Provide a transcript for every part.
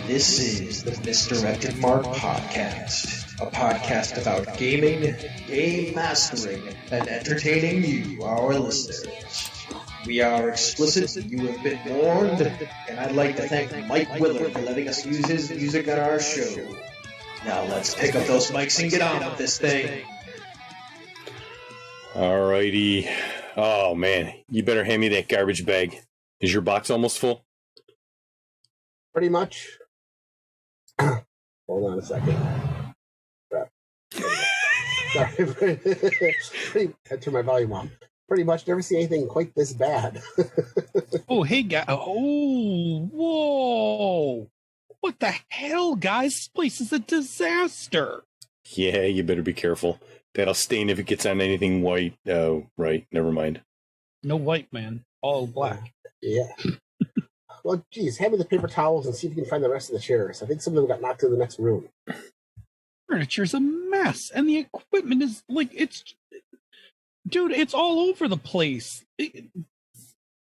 This is the Misdirected Mark Podcast, a podcast about gaming, game mastering, and entertaining you, our listeners. We are explicit, you have been warned, and I'd like to thank Mike Willard for letting us use his music on our show. Now let's pick up those mics and get on with this thing. Alrighty. Oh man, you better hand me that garbage bag. Is your box almost full? Pretty much. Hold on a second. Sorry. I turned my volume on. Pretty much never see anything quite this bad. Oh, hey, guys. Oh, whoa. What the hell, guys? This place is a disaster. Yeah, you better be careful. That'll stain if it gets on anything white. Oh, right. Never mind. No white, man. All black. Yeah. Well, geez, hand me the paper towels and see if you can find the rest of the chairs. I think some of them got knocked to the next room. Furniture's a mess, and the equipment is like dude, it's all over the place.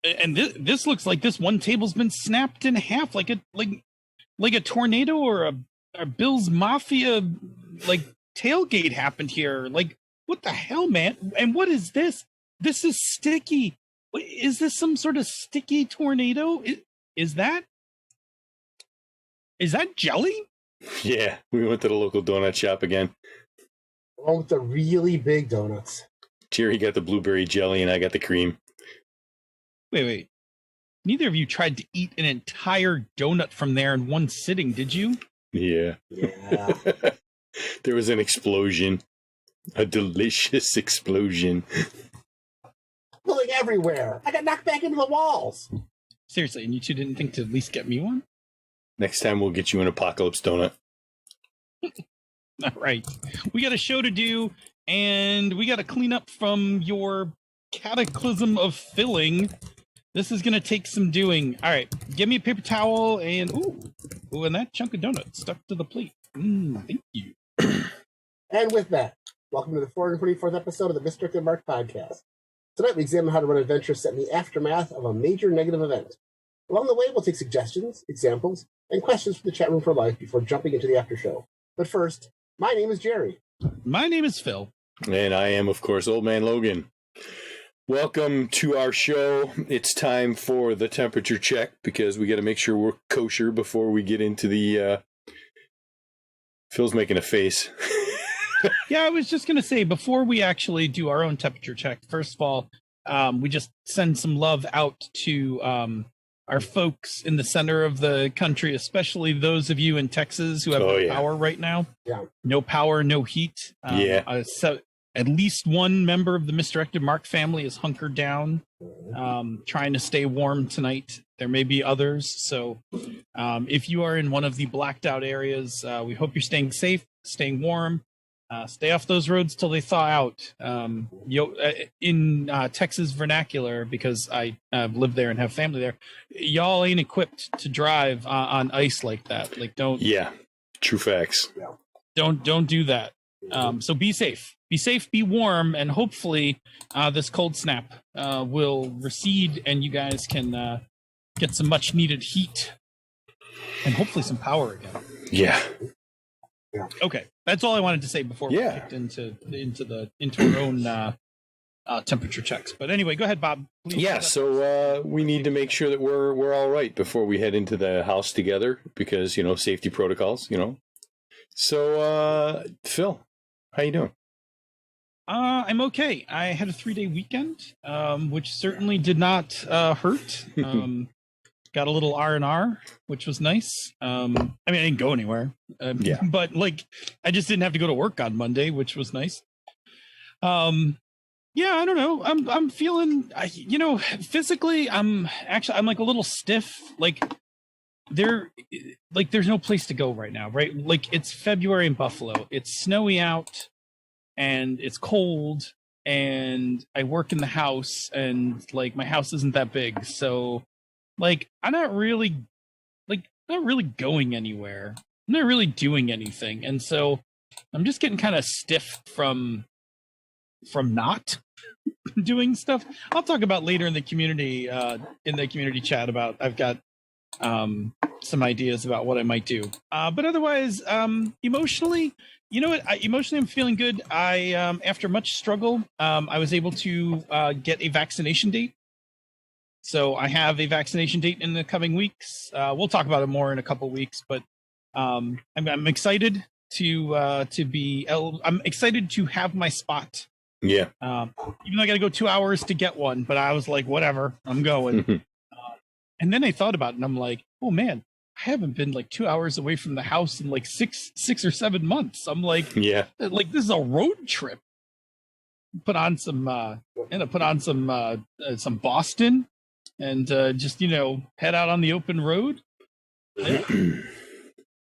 And this looks like this one table's been snapped in half, like a tornado or a Bill's Mafia tailgate happened here. Like, what the hell, man? And what is this? This is sticky. Is this some sort of sticky tornado? Is that jelly? Yeah, we went to the local donut shop again. One with the really big donuts. Jerry got the blueberry jelly and I got the cream. Wait. Neither of you tried to eat an entire donut from there in one sitting, did you? Yeah. Yeah. There was an explosion. A delicious explosion. Pulling everywhere. I got knocked back into the walls. Seriously, and you two didn't think to at least get me one? Next time we'll get you an apocalypse donut. All right. We got a show to do, and we got to clean up from your cataclysm of filling. This is going to take some doing. All right. Give me a paper towel and, ooh, and that chunk of donut stuck to the plate. Thank you. And with that, welcome to the 424th episode of the Misdirected Mark Podcast. Tonight we examine how to run adventures set in the aftermath of a major negative event. Along the way, we'll take suggestions, examples, and questions from the chat room for life before jumping into the after show. But first, my name is Jerry. My name is Phil. And I am, of course, Old Man Logan. Welcome to our show. It's time for the temperature check because we got to make sure we're kosher before we get into the... Phil's making a face. Yeah, I was just going to say, before we actually do our own temperature check, first of all, we just send some love out to our folks in the center of the country, especially those of you in Texas who have no power right now. Yeah. No power, no heat. So at least one member of the Misdirected Mark family is hunkered down, trying to stay warm tonight. There may be others. So if you are in one of the blacked out areas, we hope you're staying safe, staying warm. Stay off those roads till they thaw out. In Texas vernacular, because I live there and have family there, y'all ain't equipped to drive on ice like that. Like, don't. Yeah, true facts. Don't do that. So be safe. Be safe, be warm, and hopefully this cold snap will recede and you guys can get some much needed heat and hopefully some power again. Yeah. Okay, that's all I wanted to say before we kicked into our own temperature checks. But anyway, go ahead, Bob. Please. Yeah, so we need to make sure that we're all right before we head into the house together because safety protocols. So Phil, how you doing? I'm okay. I had a 3-day weekend, which certainly did not hurt. Got a little R&R, which was nice. I didn't go anywhere. But I just didn't have to go to work on Monday, which was nice. Yeah, I don't know. I'm feeling, physically, I'm like a little stiff. There's no place to go right now, right? It's February in Buffalo. It's snowy out and it's cold and I work in the house and my house isn't that big. So I'm not really going anywhere. I'm not really doing anything. And so I'm just getting kind of stiff from not doing stuff. I'll talk about later in the community chat about I've got some ideas about what I might do. But otherwise, emotionally, you know what? Emotionally, I'm feeling good. I after much struggle, I was able to get a vaccination date. So I have a vaccination date in the coming weeks. We'll talk about it more in a couple weeks, but I'm excited I'm excited to have my spot. Yeah. Even though I got to go 2 hours to get one, but I was like, whatever, I'm going. And then I thought about it, and I'm like, oh man, I haven't been like 2 hours away from the house in like six or 7 months. I'm like, Yeah. Like this is a road trip. Put on some Boston, and just head out on the open road. Yeah.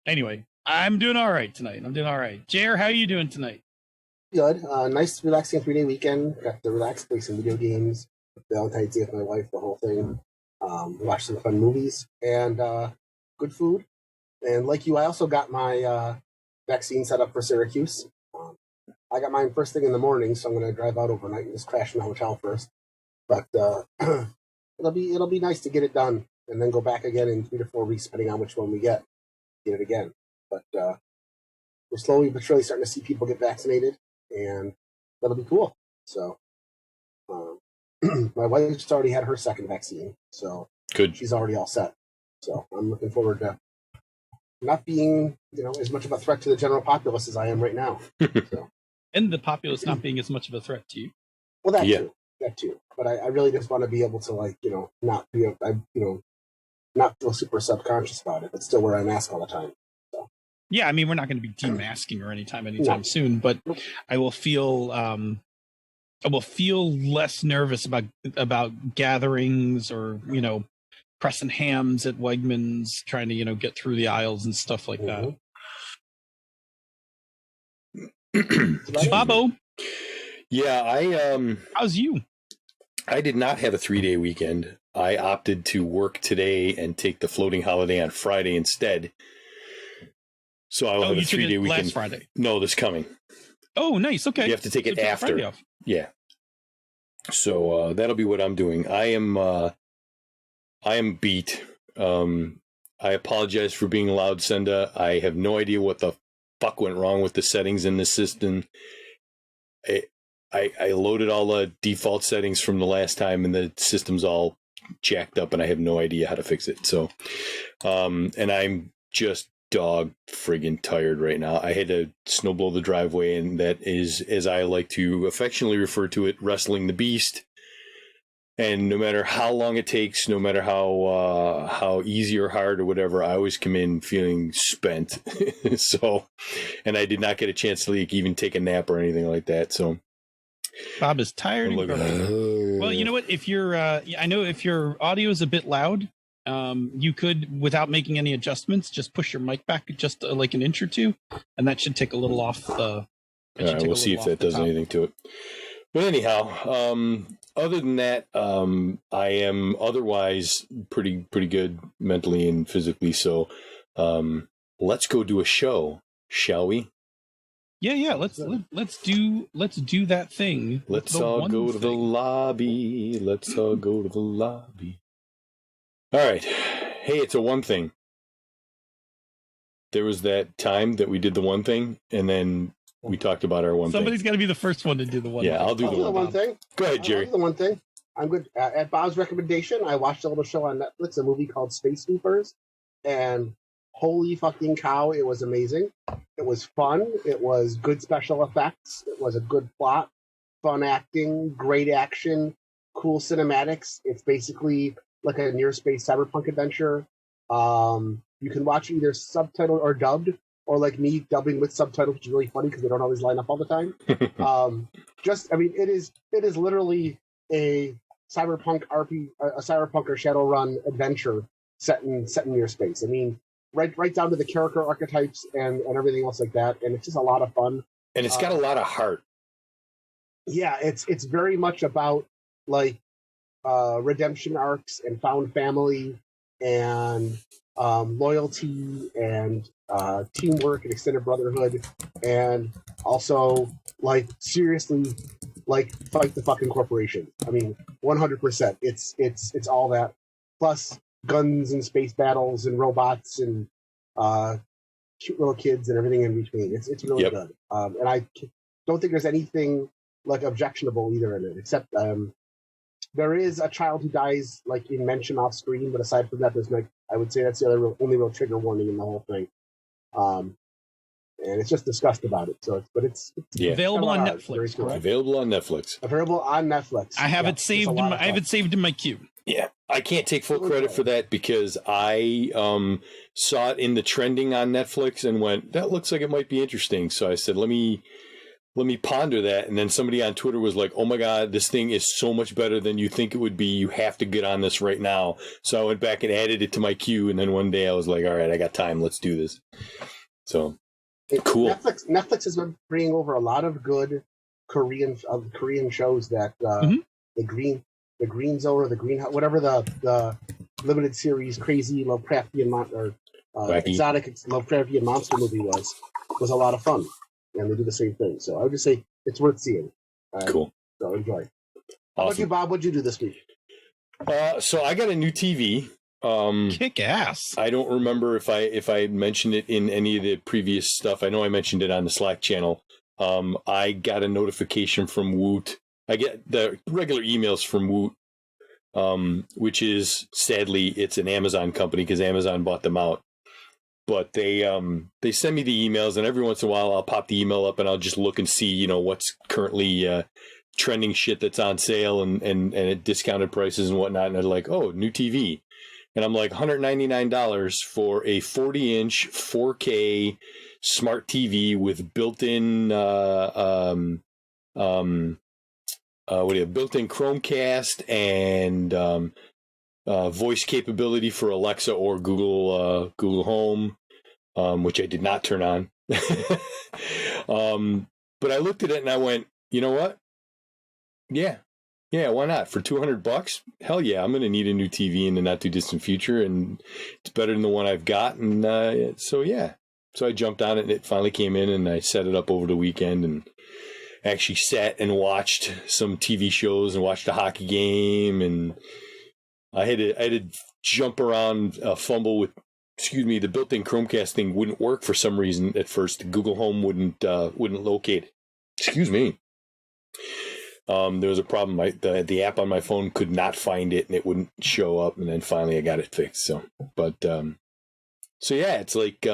Anyway, I'm doing all right tonight. JR, how are you doing tonight? Good. Nice, relaxing 3-day weekend. Got to relax, play some video games. Valentine's Day with my wife, the whole thing. Watch some fun movies and good food. And like you, I also got my vaccine set up for Syracuse. I got mine first thing in the morning, so I'm going to drive out overnight and just crash in the hotel first. But it'll be nice to get it done and then go back again in 3 to 4 weeks, depending on which one we get it again. But we're slowly but surely starting to see people get vaccinated, and that'll be cool. So my wife's already had her second vaccine, so good. She's already all set. So I'm looking forward to not being, as much of a threat to the general populace as I am right now. So. And the populace not being as much of a threat to you. Well, that too. But I really just want to be able to, not be, not feel super subconscious about it, but still wear a mask all the time. So. Yeah, I mean, we're not going to be demasking or anytime soon, but I will feel less nervous about gatherings or pressing hams at Wegmans, trying to get through the aisles and stuff like that. Bobo. Yeah, how's you? I did not have a 3-day weekend. I opted to work today and take the floating holiday on Friday instead. So I will have a 3-day weekend. Last Friday? No, this coming. Oh, nice. Okay. You have to take it after. Yeah. So that'll be what I'm doing. I am beat. I apologize for being loud, Senda. I have no idea what the fuck went wrong with the settings in this system. I loaded all the default settings from the last time, and the system's all jacked up, and I have no idea how to fix it. So, and I'm just dog friggin' tired right now. I had to snowblow the driveway, and that is, as I like to affectionately refer to it, wrestling the beast. And no matter how long it takes, no matter how easy or hard or whatever, I always come in feeling spent. So, and I did not get a chance to even take a nap or anything like that. So, Bob is tired. Well, you know what? If you're, I know if your audio is a bit loud, you could, without making any adjustments, just push your mic back just like an inch or two, and that should take a little off the. All right, we'll see if that does anything to it. But anyhow, other than that, I am otherwise pretty good mentally and physically. So, let's go do a show, shall we? Yeah. Let's do that thing. Let's all go to the lobby. Let's all go to the lobby. All right. Hey, it's a one thing. There was that time that we did the one thing, and then we talked about our one thing. Somebody's got to be the first one to do the one thing. Yeah, I'll do the one thing. Go ahead, Jerry. I'll do the one thing. I'm good. At Bob's recommendation, I watched a little show on Netflix, a movie called Space Sweepers, and holy fucking cow, it was amazing. It was fun. It was good special effects. It was a good plot, fun acting, great action, cool cinematics. It's basically like a near space cyberpunk adventure. You can watch it either subtitled or dubbed, or like me dubbing with subtitles, which is really funny because they don't always line up all the time. It is literally a cyberpunk a cyberpunk or Shadowrun adventure set in near space. I mean, right down to the character archetypes and everything else like that, and it's just a lot of fun. And it's got a lot of heart. Yeah, it's very much about like redemption arcs and found family and loyalty and teamwork and extended brotherhood, and also like seriously like fight the fucking corporation. I mean, 100%. It's all that. Plus, guns and space battles and robots and cute little kids and everything in between. It's really good. And I don't think there's anything like objectionable either in it, except there is a child who dies like in mention off screen, but aside from that, there's like, I would say that's the only real trigger warning in the whole thing. And it's just discussed about it. So it's available on Netflix. Cool. Available on Netflix. Available on Netflix. I have it saved. I have it saved in my queue. Yeah, I can't take full credit for that because I saw it in the trending on Netflix and went, that looks like it might be interesting. So I said, let me ponder that. And then somebody on Twitter was like, oh my God, this thing is so much better than you think it would be. You have to get on this right now. So I went back and added it to my queue. And then one day I was like, all right, I got time. Let's do this. So cool. Netflix has been bringing over a lot of good Korean shows that the Green Zone or the Green, whatever the limited series crazy Lovecraftian exotic Lovecraftian monster movie was a lot of fun, and they do the same thing. So I would just say it's worth seeing. Cool. So enjoy. Awesome. How about you, Bob? What'd you do this week? So I got a new TV. Kick ass. I don't remember if I mentioned it in any of the previous stuff. I know I mentioned it on the Slack channel. I got a notification from Woot. I get the regular emails from Woot, which is sadly it's an Amazon company because Amazon bought them out. But they send me the emails, and every once in a while I'll pop the email up and I'll just look and see what's currently trending shit that's on sale and at discounted prices and whatnot. And they're like, oh, new TV. And I'm like, $199 for a 40-inch 4K smart TV with built-in built-in Chromecast and voice capability for Alexa or Google Home, which I did not turn on. But I looked at it and I went, you know what? Yeah, why not? For $200? Hell yeah, I'm going to need a new TV in the not too distant future, and it's better than the one I've got. And so yeah. So I jumped on it, and it finally came in, and I set it up over the weekend and actually sat and watched some TV shows and watched a hockey game. And I had to jump around, fumble with, the built-in Chromecast thing wouldn't work for some reason at first. Google Home wouldn't locate it. Excuse me. There was a problem. The app on my phone could not find it, and it wouldn't show up. And then finally, I got it fixed. So yeah, it's like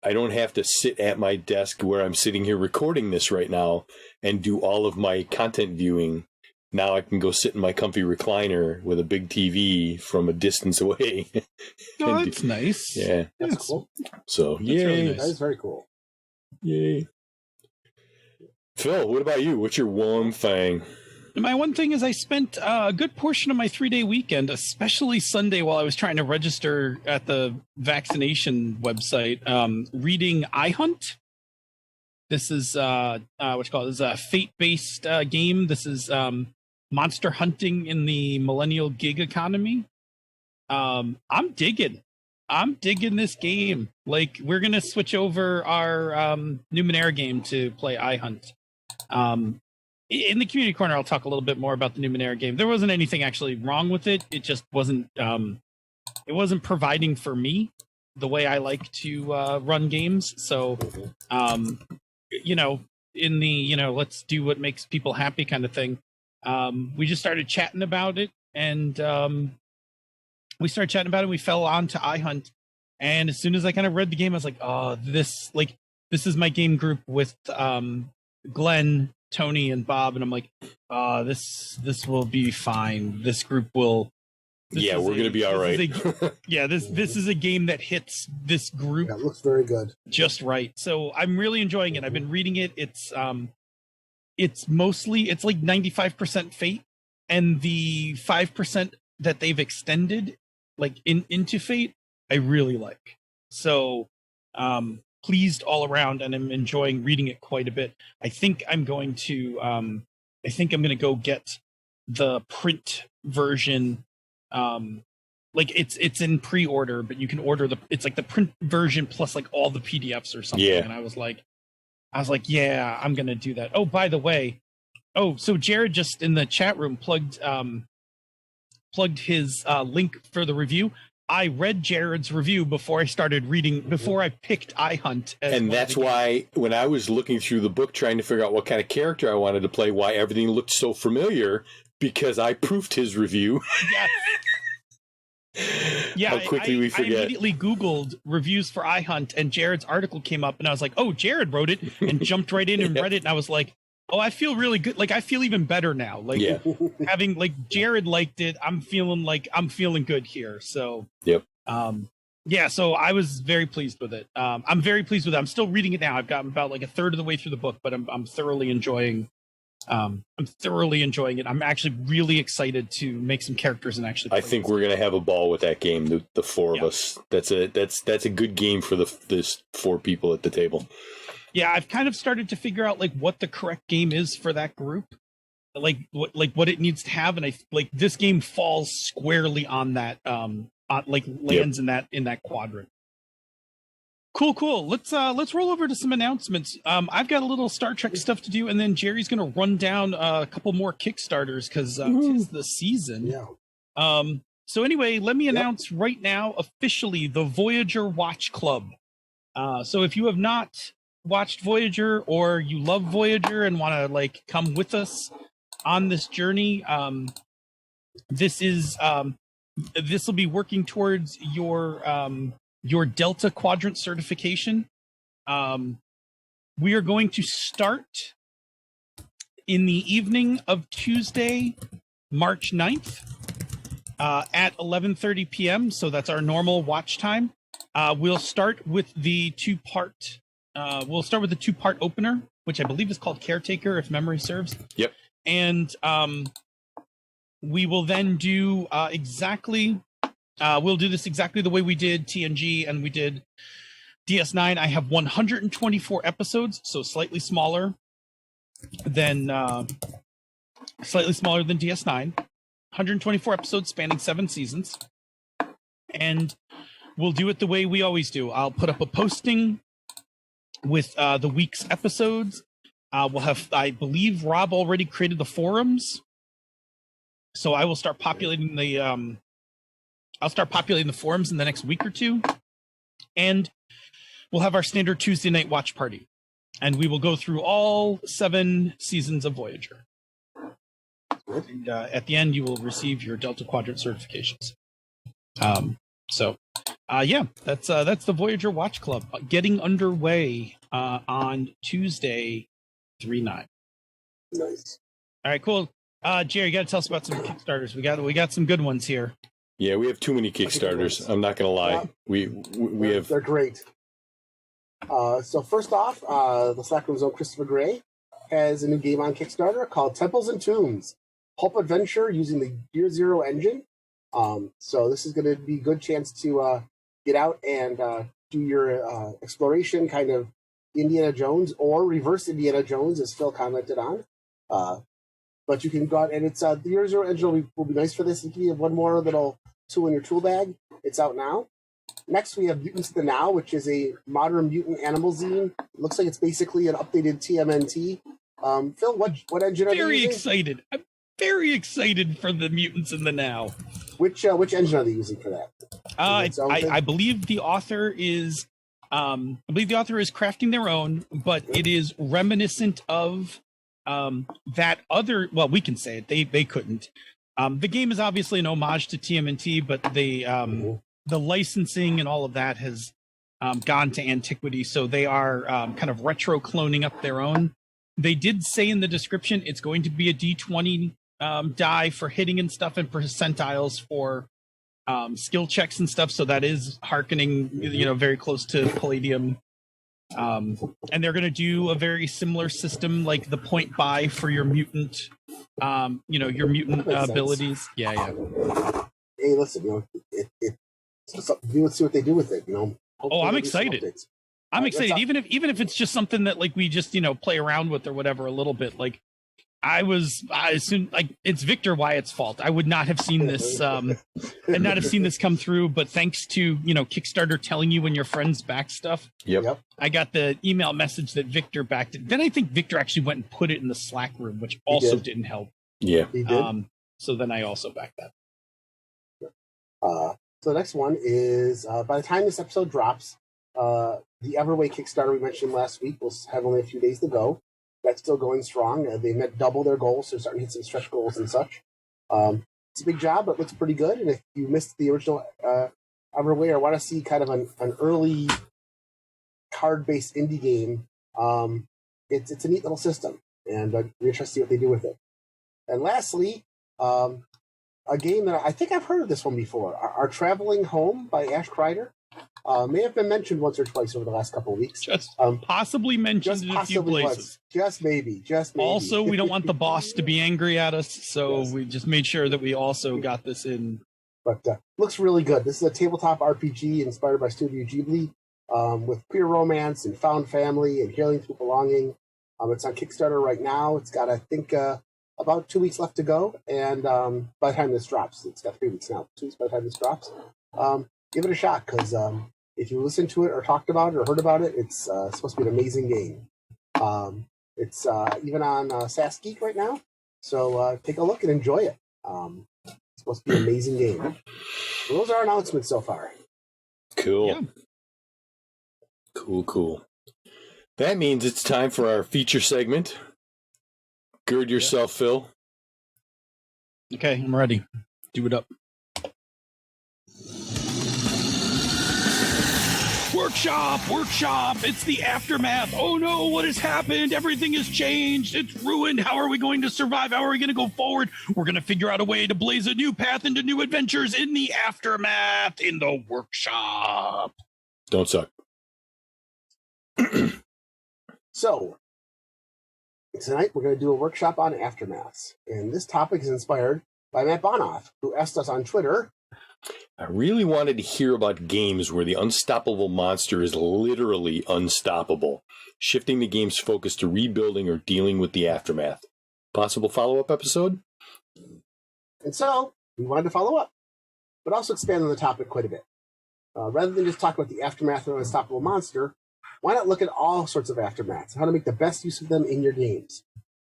I don't have to sit at my desk where I'm sitting here recording this right now and do all of my content viewing. Now I can go sit in my comfy recliner with a big TV from a distance away. Oh, that's nice. Yeah, that's cool. So yay, really nice. That is very cool. Yay. Phil, what about you? What's your one thing? My one thing is I spent a good portion of my 3-day weekend, especially Sunday while I was trying to register at the vaccination website, reading iHunt. This is what you call it? This is a fate-based game. This is monster hunting in the millennial gig economy. I'm digging this game. Like, we're going to switch over our Numenera game to play iHunt. In the community corner, I'll talk a little bit more about the Numenera game. There wasn't anything actually wrong with it. It just wasn't providing for me the way I like to run games. So, in the, let's do what makes people happy kind of thing. We just started chatting about it, and we fell onto iHunt. And as soon as I kind of read the game, I was like, oh, this is my game group with Glenn, Tony, and Bob. And I'm like, this will be fine. This group will. We're going to be all right. This is a game that hits this group. That looks very good. Just right. So I'm really enjoying it. I've been reading it. It's like 95% Fate, and the 5% that they've extended like into Fate, I really like. So pleased all around, and I'm enjoying reading it quite a bit. I think I'm going to go get the print version. Like it's in pre-order, but you can order it's like the print version plus like all the PDFs or something. Yeah. And I was like, yeah, I'm gonna do that. Oh, by the way, so Jared just in the chat room plugged his link for the review. I read Jared's review before I started reading, before I picked iHunt. And that's why when I was looking through the book trying to figure out what kind of character I wanted to play, why everything looked so familiar, because I proofed his review. Yeah. Yeah, How quickly we forget. I immediately Googled reviews for iHunt, and Jared's article came up, and I was like, oh, Jared wrote it, and jumped right in and read it, and I was like, oh, I feel really good. Like, I feel even better now. Like, having, like, Jared liked it, I'm feeling good here. So, yeah, so I was very pleased with it. I'm very pleased with it. I'm still reading it now. I've gotten about like a third of the way through the book, but I'm thoroughly enjoying it. I'm actually really excited to make some characters and actually play. I think we're gonna have a ball with that game. The four of us. That's a good game for this 4 people at the table. Yeah, I've kind of started to figure out like what the correct game is for that group, like what it needs to have, and I like this game falls squarely on that lands in that quadrant. Cool. Let's roll over to some announcements. I've got a little Star Trek stuff to do, and then Jerry's going to run down a couple more Kickstarters because tis the season. Yeah. So anyway, let me announce right now officially the Voyager Watch Club. So if you have not watched Voyager or you love Voyager and want to like come with us on this journey, this will be working towards your Delta Quadrant certification. We are going to start in the evening of Tuesday, March 9th at 11:30 p.m. So that's our normal watch time. We'll start with the two-part opener, which I believe is called Caretaker, if memory serves. Yep. And we will then do we'll do this exactly the way we did TNG and we did DS9. I have 124 episodes, so slightly smaller than DS9. 124 episodes spanning 7 seasons. And we'll do it the way we always do. I'll put up a posting with the week's episodes. We'll have, I believe Rob already created the forums. So I will start populating the forums in the next week or two, and we'll have our standard Tuesday night watch party, and we will go through all 7 seasons of Voyager. And at the end, you will receive your Delta Quadrant certifications. That's the Voyager Watch Club getting underway on Tuesday, 3/9. Nice. All right, cool. Jerry, you got to tell us about some Kickstarters. We got some good ones here. Yeah, we have too many Kickstarters. I'm not going to lie. We have. They're great. So first off, the Slackroom's own Christopher Gray has a new game on Kickstarter called Temples and Tombs, pulp adventure using the Gear Zero engine. So this is going to be a good chance to get out and do your exploration, kind of Indiana Jones or reverse Indiana Jones, as Phil commented on. But you can go out and it's the Gear Zero engine will be nice for this. If you have one more little tool in your tool bag, it's out now. Next, we have Mutants the Now, which is a modern mutant animal zine. It looks like it's basically an updated TMNT. Phil, what engine are you using? Excited. I'm very excited for the Mutants in the Now. Which engine are they using for that? I believe the author is crafting their own, but it is reminiscent of that other. Well, we can say it. They couldn't. The game is obviously an homage to TMNT, but the licensing and all of that has gone to antiquity, so they are kind of retro cloning up their own. They did say in the description it's going to be a D20 die for hitting and stuff, and percentiles for skill checks and stuff. So that is hearkening, very close to Palladium. And they're going to do a very similar system, like the point buy for your mutant, your mutant abilities. Yeah. Hey, listen, let's see what they do with it. Oh, I'm excited. I'm excited. Even if it's just something that like we just play around with or whatever a little bit. Like I assume like it's Victor Wyatt's fault. I would not have seen this and not have seen this come through. But thanks to Kickstarter telling you when your friends back stuff. Yep. I got the email message that Victor backed it. Then I think Victor actually went and put it in the Slackroom, which also didn't help. Yeah. He did. So then I also backed that. So the next one is, by the time this episode drops, the Everway Kickstarter we mentioned last week will have only a few days to go. That's still going strong. They met double their goals, so they're starting to hit some stretch goals and such. It's a big job, but it looks pretty good. And if you missed the original Everway or want to see kind of an early card-based indie game, it's a neat little system, and we're interested to see what they do with it. And lastly, a game that I think I've heard of this one before, Our Traveling Home by Ash Kreider. May have been mentioned once or twice over the last couple of weeks. Just possibly mentioned in a few places. Just maybe. Also, we don't want the boss to be angry at us, so we just made sure that we also got this in. But looks really good. This is a tabletop RPG inspired by Studio Ghibli, with queer romance and found family and healing through belonging. It's on Kickstarter right now. It's got, I think, about 2 weeks left to go. And by the time this drops, it's got 3 weeks now. 2 weeks by the time this drops. Give it a shot, because if you listen to it or talked about it or heard about it, it's supposed to be an amazing game. It's even on SaskGeek right now, so take a look and enjoy it. It's supposed to be an amazing game. So those are our announcements so far. Cool. Yeah. Cool. That means it's time for our feature segment. Gird yourself, Phil. Okay, I'm ready. Do it up. Workshop! It's the aftermath. Oh no, what has happened? Everything has changed. It's ruined. How are we going to survive? How are we going to go forward? We're going to figure out a way to blaze a new path into new adventures in the aftermath in the workshop. Don't suck. So, tonight we're going to do a workshop on aftermaths. And this topic is inspired by Matt Bonoff, who asked us on Twitter, I really wanted to hear about games where the unstoppable monster is literally unstoppable, shifting the game's focus to rebuilding or dealing with the aftermath. Possible follow-up episode? and so we wanted to follow up, but also expand on the topic quite a bit. Rather than just talk about the aftermath of an unstoppable monster, why not look at all sorts of aftermaths and how to make the best use of them in your games?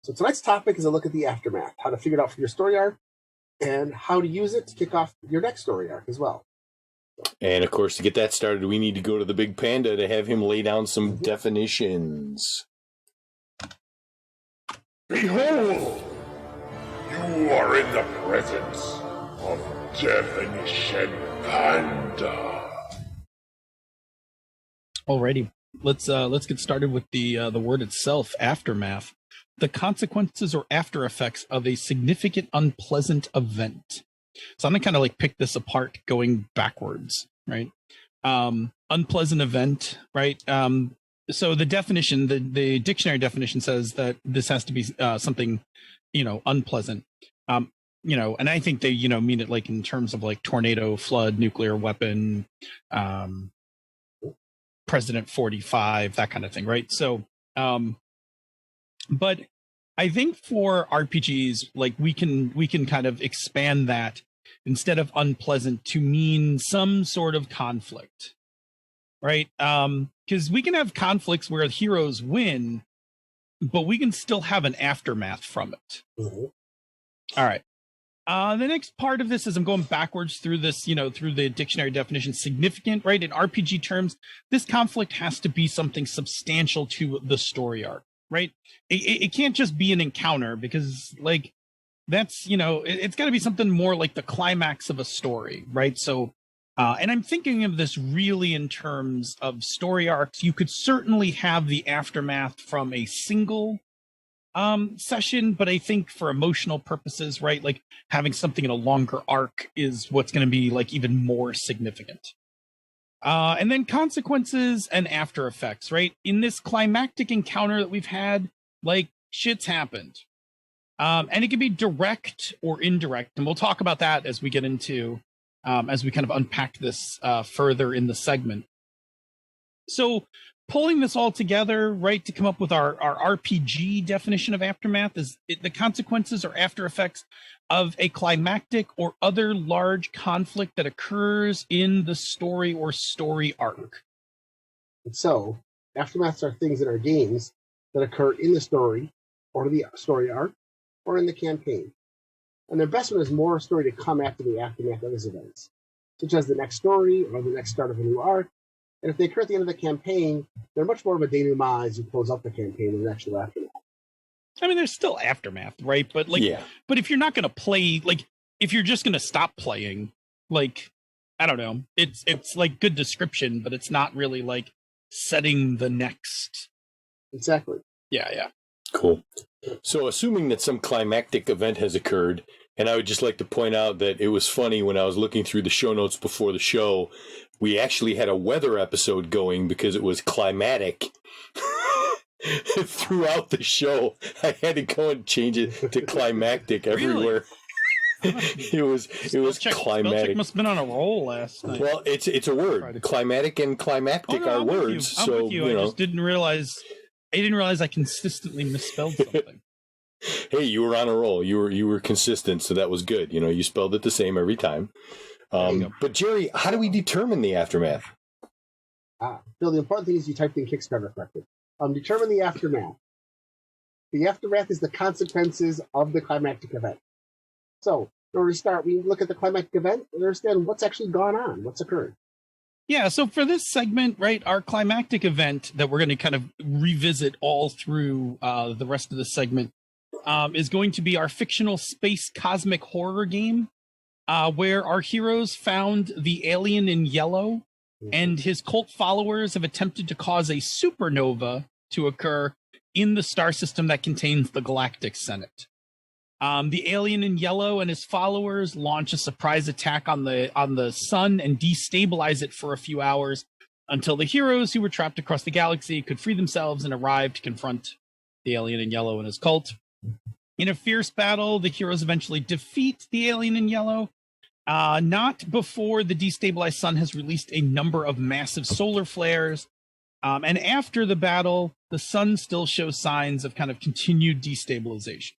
So tonight's topic is a look at the aftermath, how to figure it out for your story arc, and how to use it to kick off your next story arc as well. And, of course, to get that started, we need to go to the Big Panda to have him lay down some definitions. Behold! You are in the presence of Definition Panda. Alrighty, let's get started with the word itself. Aftermath, the consequences or after effects of a significant unpleasant event. So I'm gonna kind of like pick this apart going backwards, right? Unpleasant event, right? So the definition, the dictionary definition says that this has to be something, unpleasant. And I think they, mean it like in terms of like tornado, flood, nuclear weapon, President 45, that kind of thing, right? So, but I think for RPGs, like we can kind of expand that instead of unpleasant to mean some sort of conflict, right? Because we can have conflicts where heroes win, but we can still have an aftermath from it. Mm-hmm. All right. The next part of this is I'm going backwards through this, through the dictionary definition. Significant, right? In RPG terms, this conflict has to be something substantial to the story arc, right? It can't just be an encounter because, like, that's, it's got to be something more like the climax of a story, right? So, and I'm thinking of this really in terms of story arcs. You could certainly have the aftermath from a single session, but I think for emotional purposes, right, like having something in a longer arc is what's going to be like even more significant. And then consequences and after effects, right? In this climactic encounter that we've had, like shit's happened. And it can be direct or indirect. And we'll talk about that as we get into, as we kind of unpack this further in the segment. So pulling this all together, right, to come up with our RPG definition of aftermath is the consequences or after effects of a climactic or other large conflict that occurs in the story or story arc. And so, aftermaths are things in our games that occur in the story or the story arc or in the campaign. And their best one is more story to come after the aftermath of these events. such as the next story or the next start of a new arc. And if they occur at the end of the campaign, they're much more of a denouement as you close up the campaign than an actual aftermath. I mean, there's still aftermath, right? But like, Yeah. but if you're not going to play, like, if you're just going to stop playing, like, I don't know, it's like good description, but it's not really like setting the next. Exactly. Yeah. Cool. So, assuming that some climactic event has occurred, and I would just like to point out that it was funny when I was looking through the show notes before the show, we actually had a weather episode going because it was climatic. Throughout the show, I had to go and change it to climactic everywhere. It was climatic. Must have been on a roll last night. Well, it's a word. Climatic and climactic are words. So you know, I just didn't realize. I didn't realize I consistently misspelled something. Hey, you were on a roll. You were consistent, so that was good. You know, you spelled it the same every time. But Jerry, how do we determine the aftermath? Bill, the important thing is you typed in Kickstarter correctly. Determine the aftermath. The aftermath is the consequences of the climactic event. So, in order to start, we look at the climactic event and understand what's actually gone on, what's occurred. Yeah, so for this segment, right, our climactic event that we're going to kind of revisit all through the rest of the segment is going to be our fictional space cosmic horror game, where our heroes found the alien in yellow, and his cult followers have attempted to cause a supernova to occur in the star system that contains the Galactic Senate. The alien in yellow and his followers launch a surprise attack on the sun and destabilize it for a few hours until the heroes who were trapped across the galaxy could free themselves and arrive to confront the alien in yellow and his cult. In a fierce battle, the heroes eventually defeat the alien in yellow, not before the destabilized sun has released a number of massive solar flares. And after the battle, the sun still shows signs of kind of continued destabilization.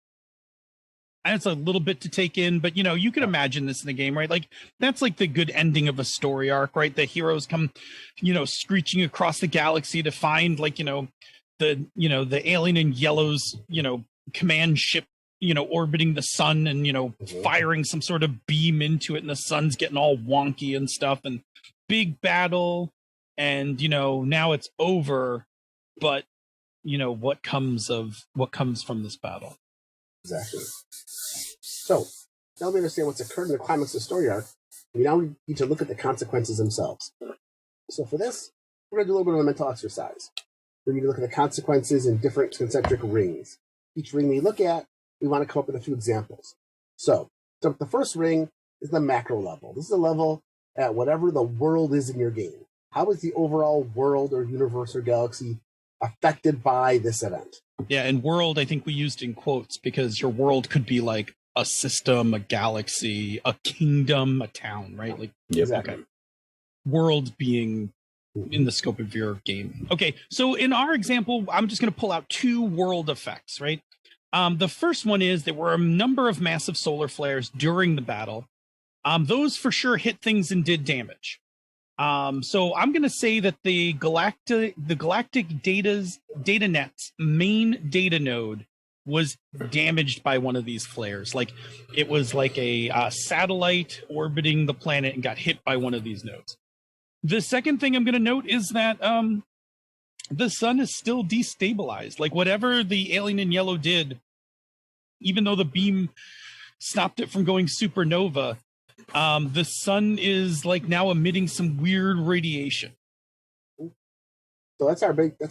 And it's a little bit to take in, but, you know, you can imagine this in the game, right? Like, that's like the good ending of a story arc, right? The heroes come, you know, screeching across the galaxy to find, like, the alien in yellow's, command ship, orbiting the sun and, firing some sort of beam into it, and the sun's getting all wonky and stuff, and big battle. And, now it's over, but, what comes from this battle? Exactly. So, now we understand what's occurred in the climax of the story arc, we now need to look at the consequences themselves. So for this, we're going to do a little bit of a mental exercise. We need to look at the consequences in different concentric rings. Each ring we look at, we want to come up with a few examples. So the first ring is the macro level. This is a level at whatever the world is in your game. How is the overall world or universe or galaxy affected by this event? Yeah, and world, I think we used in quotes because your world could be like a system, a galaxy, a kingdom, a town, right? Like, exactly. Okay. World being in the scope of your game. Okay, so in our example, I'm just going to pull out two world effects, right? The first one is there were a number of massive solar flares during the battle. Those for sure hit things and did damage. So I'm going to say that the galactic data net's main data node was damaged by one of these flares. Like, it was like a satellite orbiting the planet and got hit by one of these nodes. The second thing I'm going to note is that the sun is still destabilized. Like, whatever the alien in yellow did, even though the beam stopped it from going supernova, the sun is like now emitting some weird radiation. So that's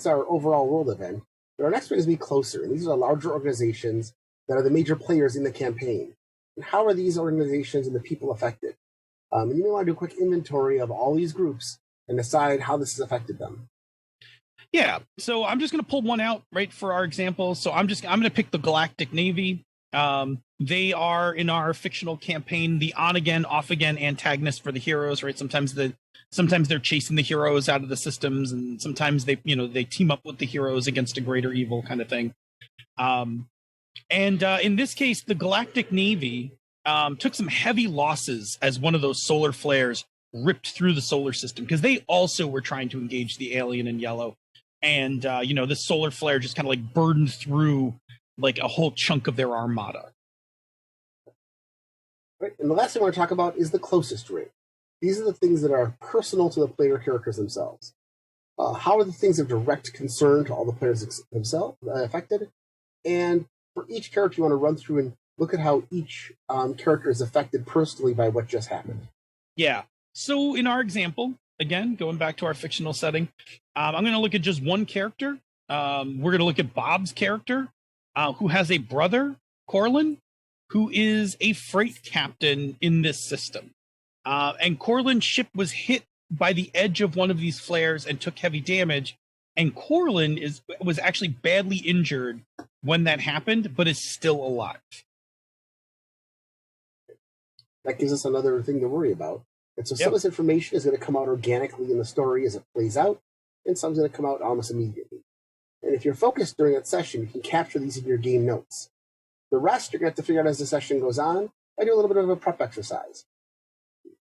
our overall world event. But our next one is be closer, and these are the larger organizations that are the major players in the campaign. And how are these organizations and the people affected? And you may want to do a quick inventory of all these groups and decide how this has affected them. Yeah, so I'm just going to pull one out, right, for our example. So I'm going to pick the Galactic Navy. They are, in our fictional campaign, the on-again, off-again antagonist for the heroes, right? Sometimes they're chasing the heroes out of the systems, and sometimes they team up with the heroes against a greater evil kind of thing. In this case, the Galactic Navy took some heavy losses as one of those solar flares ripped through the solar system, because they also were trying to engage the alien in yellow. And, this solar flare just kind of like burdened through like a whole chunk of their armada. Right. And the last thing I want to talk about is the closest ring. these are the things that are personal to the player characters themselves. How are the things of direct concern to all the players themselves affected? And for each character, you want to run through and look at how each character is affected personally by what just happened. Yeah. So in our example, again, going back to our fictional setting, I'm going to look at just one character. We're going to look at Bob's character, who has a brother, Corlin, who is a freight captain in this system. And Corlin's ship was hit by the edge of one of these flares and took heavy damage. And Corlin was actually badly injured when that happened, but is still alive. That gives us another thing to worry about. And so some of this information is going to come out organically in the story as it plays out, and some's going to come out almost immediately. And if you're focused during that session, you can capture these in your game notes. The rest you're going to have to figure out as the session goes on. I do a little bit of a prep exercise.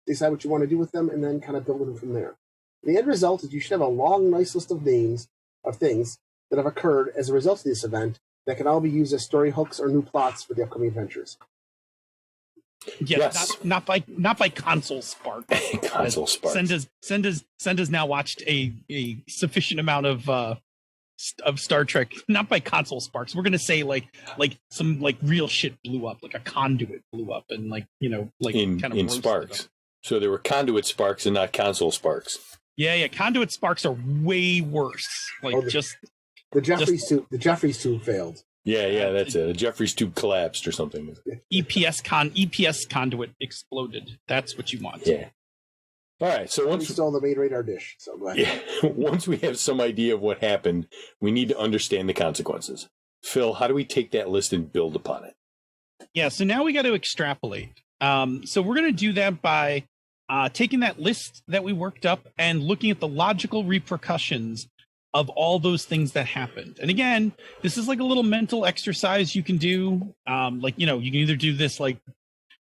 Decide what you want to do with them, and then kind of build them from there. The end result is you should have a long, nice list of names of things that have occurred as a result of this event that can all be used as story hooks or new plots for the upcoming adventures. Yeah, Yes. not by console spark. Console spark. Senda's now watched a sufficient amount of Star Trek, not by console sparks. We're gonna say like some like real shit blew up, like a conduit blew up, and in sparks. So there were conduit sparks and not console sparks. Yeah, conduit sparks are way worse. The Jeffries tube failed. Yeah, that's it. A Jeffries tube collapsed or something. EPS conduit exploded. That's what you want. Yeah. All right. So we stole the main radar dish. So go ahead. Yeah, once we have some idea of what happened, we need to understand the consequences. Phil, how do we take that list and build upon it? Yeah. So now we got to extrapolate. So we're going to do that by taking that list that we worked up and looking at the logical repercussions of all those things that happened. And again, this is like a little mental exercise you can do. You can either do this like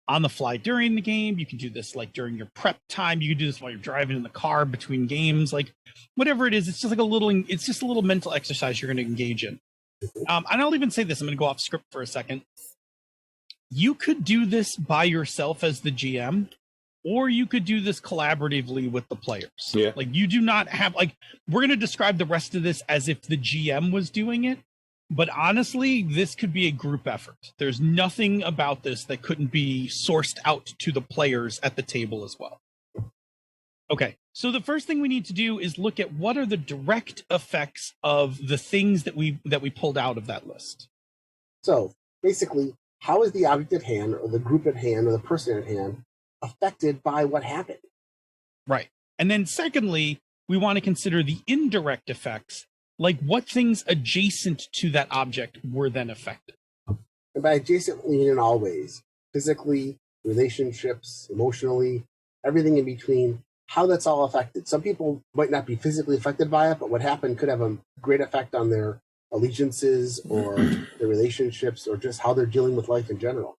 on the fly during the game. You can do this like during your prep time. You can do this while you're driving in the car between games, like whatever it is. It's just like a little mental exercise you're going to engage in. And I'll even say this, I'm going to go off script for a second. You could do this by yourself as the GM, or you could do this collaboratively with the players. Yeah. Like you do not have we're going to describe the rest of this as if the GM was doing it. But honestly, this could be a group effort. There's nothing about this that couldn't be sourced out to the players at the table as well. Okay. So the first thing we need to do is look at what are the direct effects of the things that we pulled out of that list. So basically, how is the object at hand or the group at hand or the person at hand affected by what happened? Right. And then secondly, we want to consider the indirect effects, like what things adjacent to that object were then affected. And by adjacent, we mean in all ways. Physically, relationships, emotionally, everything in between, how that's all affected. Some people might not be physically affected by it, but what happened could have a great effect on their allegiances or their relationships or just how they're dealing with life in general.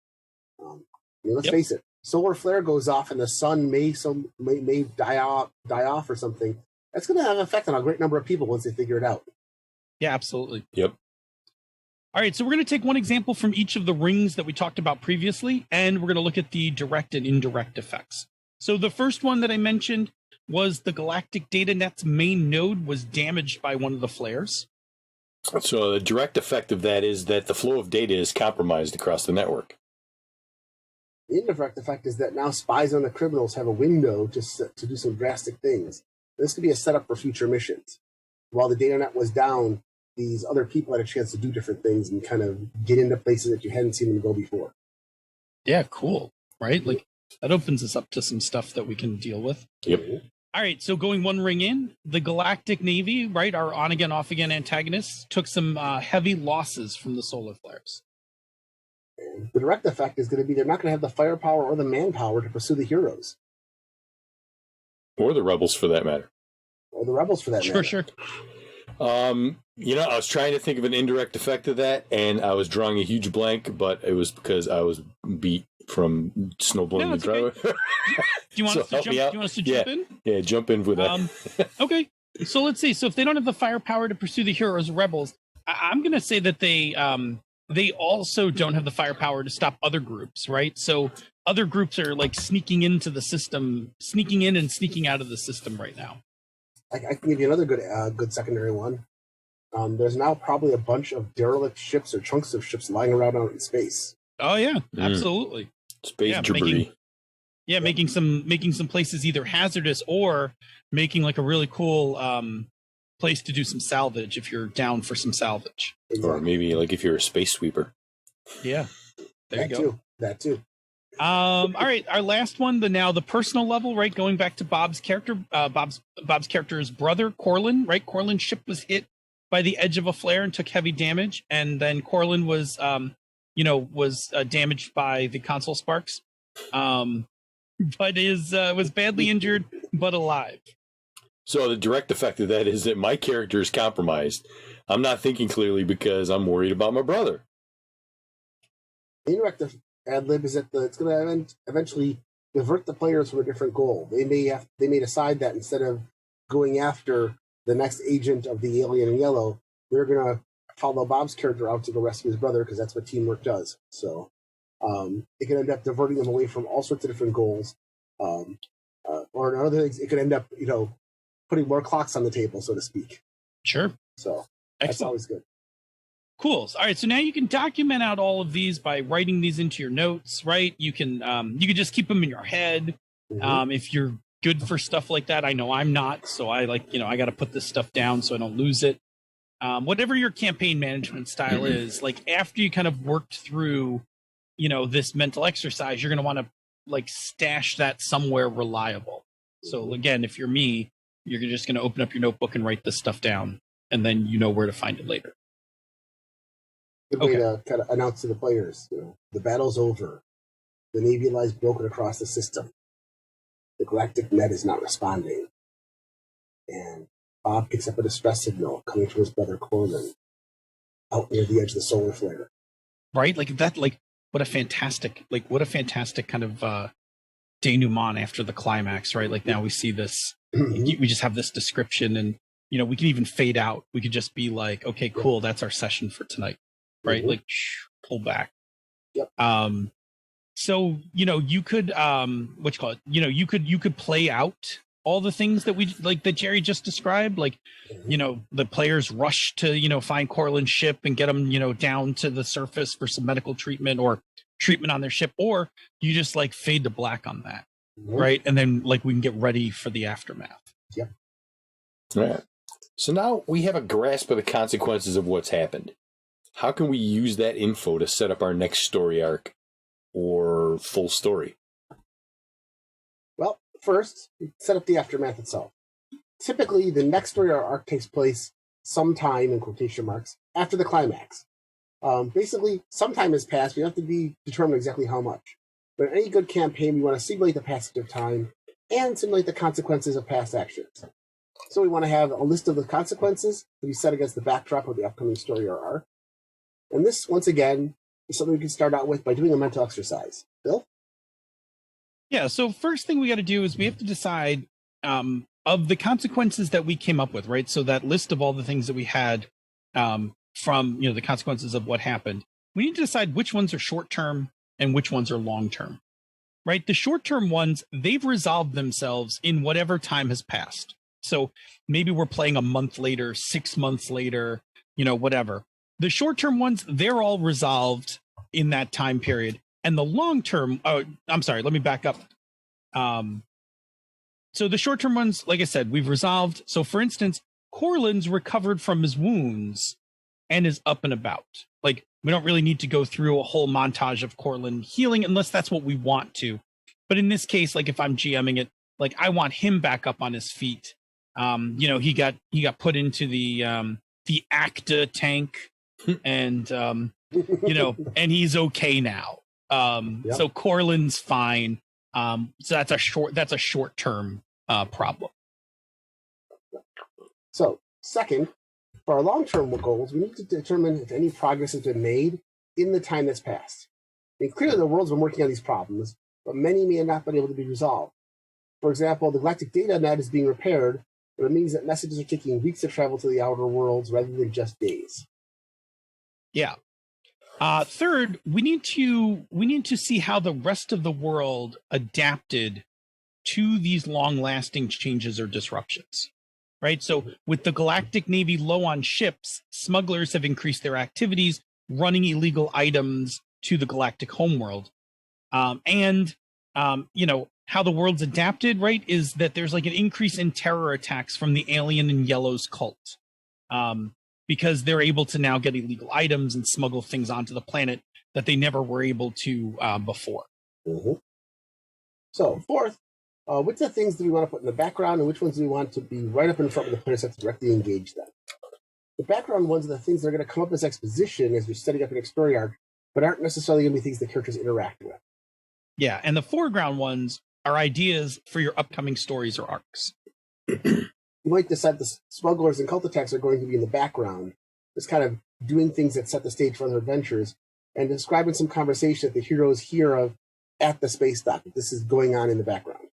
Let's face it. Solar flare goes off and the sun may die off or something. That's going to have an effect on a great number of people once they figure it out. Yeah, absolutely. Yep. All right, so we're going to take one example from each of the rings that we talked about previously, and we're going to look at the direct and indirect effects. So the first one that I mentioned was the Galactic Data Net's main node was damaged by one of the flares. So the direct effect of that is that the flow of data is compromised across the network. The indirect effect is that now spies on the criminals have a window to do some drastic things. This could be a setup for future missions. While the data net was down, these other people had a chance to do different things and kind of get into places that you hadn't seen them go before. Yeah, cool. Right? Like that opens us up to some stuff that we can deal with. Yep. All right, so going one ring in, the Galactic Navy, right, our on-again, off-again antagonists, took some heavy losses from the solar flares. And the direct effect is going to be they're not going to have the firepower or the manpower to pursue the heroes. Or the rebels, for that matter. Or the rebels, for that matter. Sure. I was trying to think of an indirect effect of that, and I was drawing a huge blank, but it was because I was beat from snowblowing the driveway. Okay. Do you want us to jump in? Yeah, jump in with that. Okay. So let's see. So if they don't have the firepower to pursue the heroes, rebels, I'm going to say that they also don't have the firepower to stop other groups, right? So other groups are like sneaking into the system, sneaking in and sneaking out of the system right now. I can give you another good secondary one. There's now probably a bunch of derelict ships or chunks of ships lying around out in space. Oh yeah, absolutely. Space debris. Making some places either hazardous or making like a really cool place to do some salvage if you're down for some salvage. Exactly. Or maybe like if you're a space sweeper. Yeah. There you go. That too. All right, our last one, the personal level, right? Going back to Bob's character, Bob's character's brother, Corlin, right? Corlin's ship was hit by the edge of a flare and took heavy damage, and then Corlin was damaged by the console sparks, but was badly injured but alive. So the direct effect of that is that my character is compromised. I'm not thinking clearly because I'm worried about my brother. The indirect ad lib is that it's going to eventually divert the players from a different goal. They may decide that instead of going after the next agent of the alien in yellow, they're going to follow Bob's character out to go rescue his brother because that's what teamwork does. So it can end up diverting them away from all sorts of different goals. Or in other things, it could end up, putting more clocks on the table, so to speak. Sure. So Excellent. That's always good. Cool. All right. So now you can document out all of these by writing these into your notes, right? You can just keep them in your head. Mm-hmm. If you're good for stuff like that, I know I'm not. So I I got to put this stuff down so I don't lose it. Whatever your campaign management style is, like after you kind of worked through, this mental exercise, you're going to want to stash that somewhere reliable. So again, if you're me, you're just going to open up your notebook and write this stuff down, and then you know where to find it later. Good way to kind of announce to the players, the battle's over. The Navy lies broken across the system. The galactic net is not responding. And Bob picks up a distress signal coming from his brother Corlin out near the edge of the solar flare. Right? What a fantastic kind of denouement after the climax, right? Like now we see this, we just have this description and, we can even fade out. We could just be like, okay, cool. That's our session for tonight. Right? Like pull back. Yep. So, you could, you could play out all the things that that Jerry just described. Like, the players rush to, find Corlin's ship and get them, down to the surface for some medical treatment or treatment on their ship. Or you just fade to black on that. Right. And then we can get ready for the aftermath. Yep. All right. So now we have a grasp of the consequences of what's happened. How can we use that info to set up our next story arc or full story? Well, first, set up the aftermath itself. Typically, the next story or arc takes place sometime, in quotation marks, after the climax. Basically, some time has passed. We have to determine exactly how much. But in any good campaign, we want to simulate the passage of time and simulate the consequences of past actions. So we want to have a list of the consequences to be set against the backdrop of the upcoming story or arc. And this, once again, is something we can start out with by doing a mental exercise. Bill? Yeah, so first thing we got to do is we have to decide of the consequences that we came up with, right? So that list of all the things that we had from, the consequences of what happened. We need to decide which ones are short-term and which ones are long-term, right? The short-term ones, they've resolved themselves in whatever time has passed. So maybe we're playing a month later, 6 months later, whatever. The short-term ones, they're all resolved in that time period. And the long-term, let me back up. So the short-term ones, like I said, we've resolved. So for instance, Corlin's recovered from his wounds and is up and about. We don't really need to go through a whole montage of Corlin healing unless that's what we want to. But in this case, if I'm GMing it, I want him back up on his feet. He got put into the ACTA tank. And and he's okay now. So Corlin's fine. So that's a short-term problem. So second, for our long-term goals, we need to determine if any progress has been made in the time that's passed. Clearly the world's been working on these problems, but many may have not been able to be resolved. For example, the galactic data net is being repaired, but it means that messages are taking weeks to travel to the outer worlds rather than just days. Yeah. Third, we need to see how the rest of the world adapted to these long-lasting changes or disruptions. Right? So with the Galactic Navy low on ships, smugglers have increased their activities, running illegal items to the galactic homeworld. And how the world's adapted, right, is that there's like an increase in terror attacks from the Alien and Yellow's cult. Because they're able to now get illegal items and smuggle things onto the planet that they never were able to before. Mm-hmm. So, fourth, which of the things do we want to put in the background, and which ones do we want to be right up in front of the players have to directly engage them? The background ones are the things that are going to come up as exposition as we study up an next story arc, but aren't necessarily going to be things the characters interact with. Yeah, and the foreground ones are ideas for your upcoming stories or arcs. You might decide the smugglers and cult attacks are going to be in the background, just kind of doing things that set the stage for their adventures, and describing some conversation that the heroes hear of at the space dock. This is going on in the background.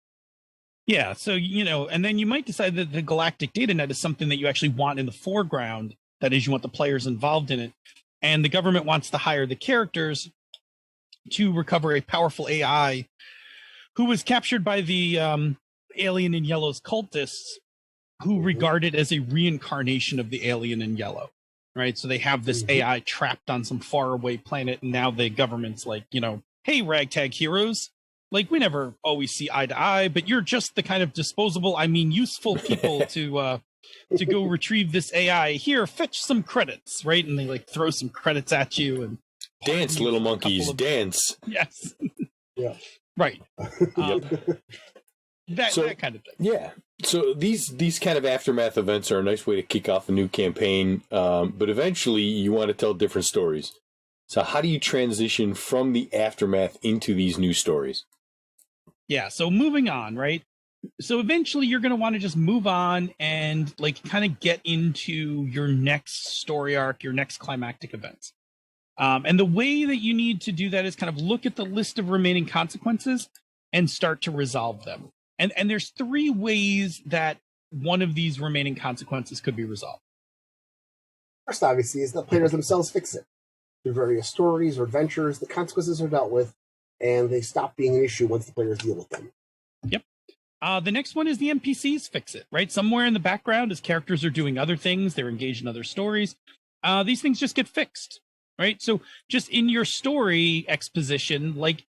Yeah, so, and then you might decide that the Galactic Data Net is something that you actually want in the foreground. That is, you want the players involved in it. And the government wants to hire the characters to recover a powerful AI who was captured by the Alien in Yellow's cultists, who regard it as a reincarnation of the Alien in Yellow, right? So they have this AI trapped on some faraway planet, and now the government's like, hey, ragtag heroes, like, we never always see eye to eye, but you're just the kind of disposable, useful people to go retrieve this AI. Here, fetch some credits, right? And they like throw some credits at you and dance, little monkeys, dance. Yes. Yeah. Right. That kind of thing. Yeah. So these kind of aftermath events are a nice way to kick off a new campaign, but eventually you want to tell different stories. So how do you transition from the aftermath into these new stories? Yeah, so moving on, right? So eventually you're going to want to just move on and like kind of get into your next story arc, your next climactic events. And the way that you need to do that is kind of look at the list of remaining consequences and start to resolve them. And there's three ways that one of these remaining consequences could be resolved. First, obviously, is that players themselves fix it. Through various stories or adventures, the consequences are dealt with, and they stop being an issue once the players deal with them. Yep. The next one is the NPCs fix it, right? Somewhere in the background, as characters are doing other things, they're engaged in other stories, these things just get fixed, right? So just in your story exposition, like,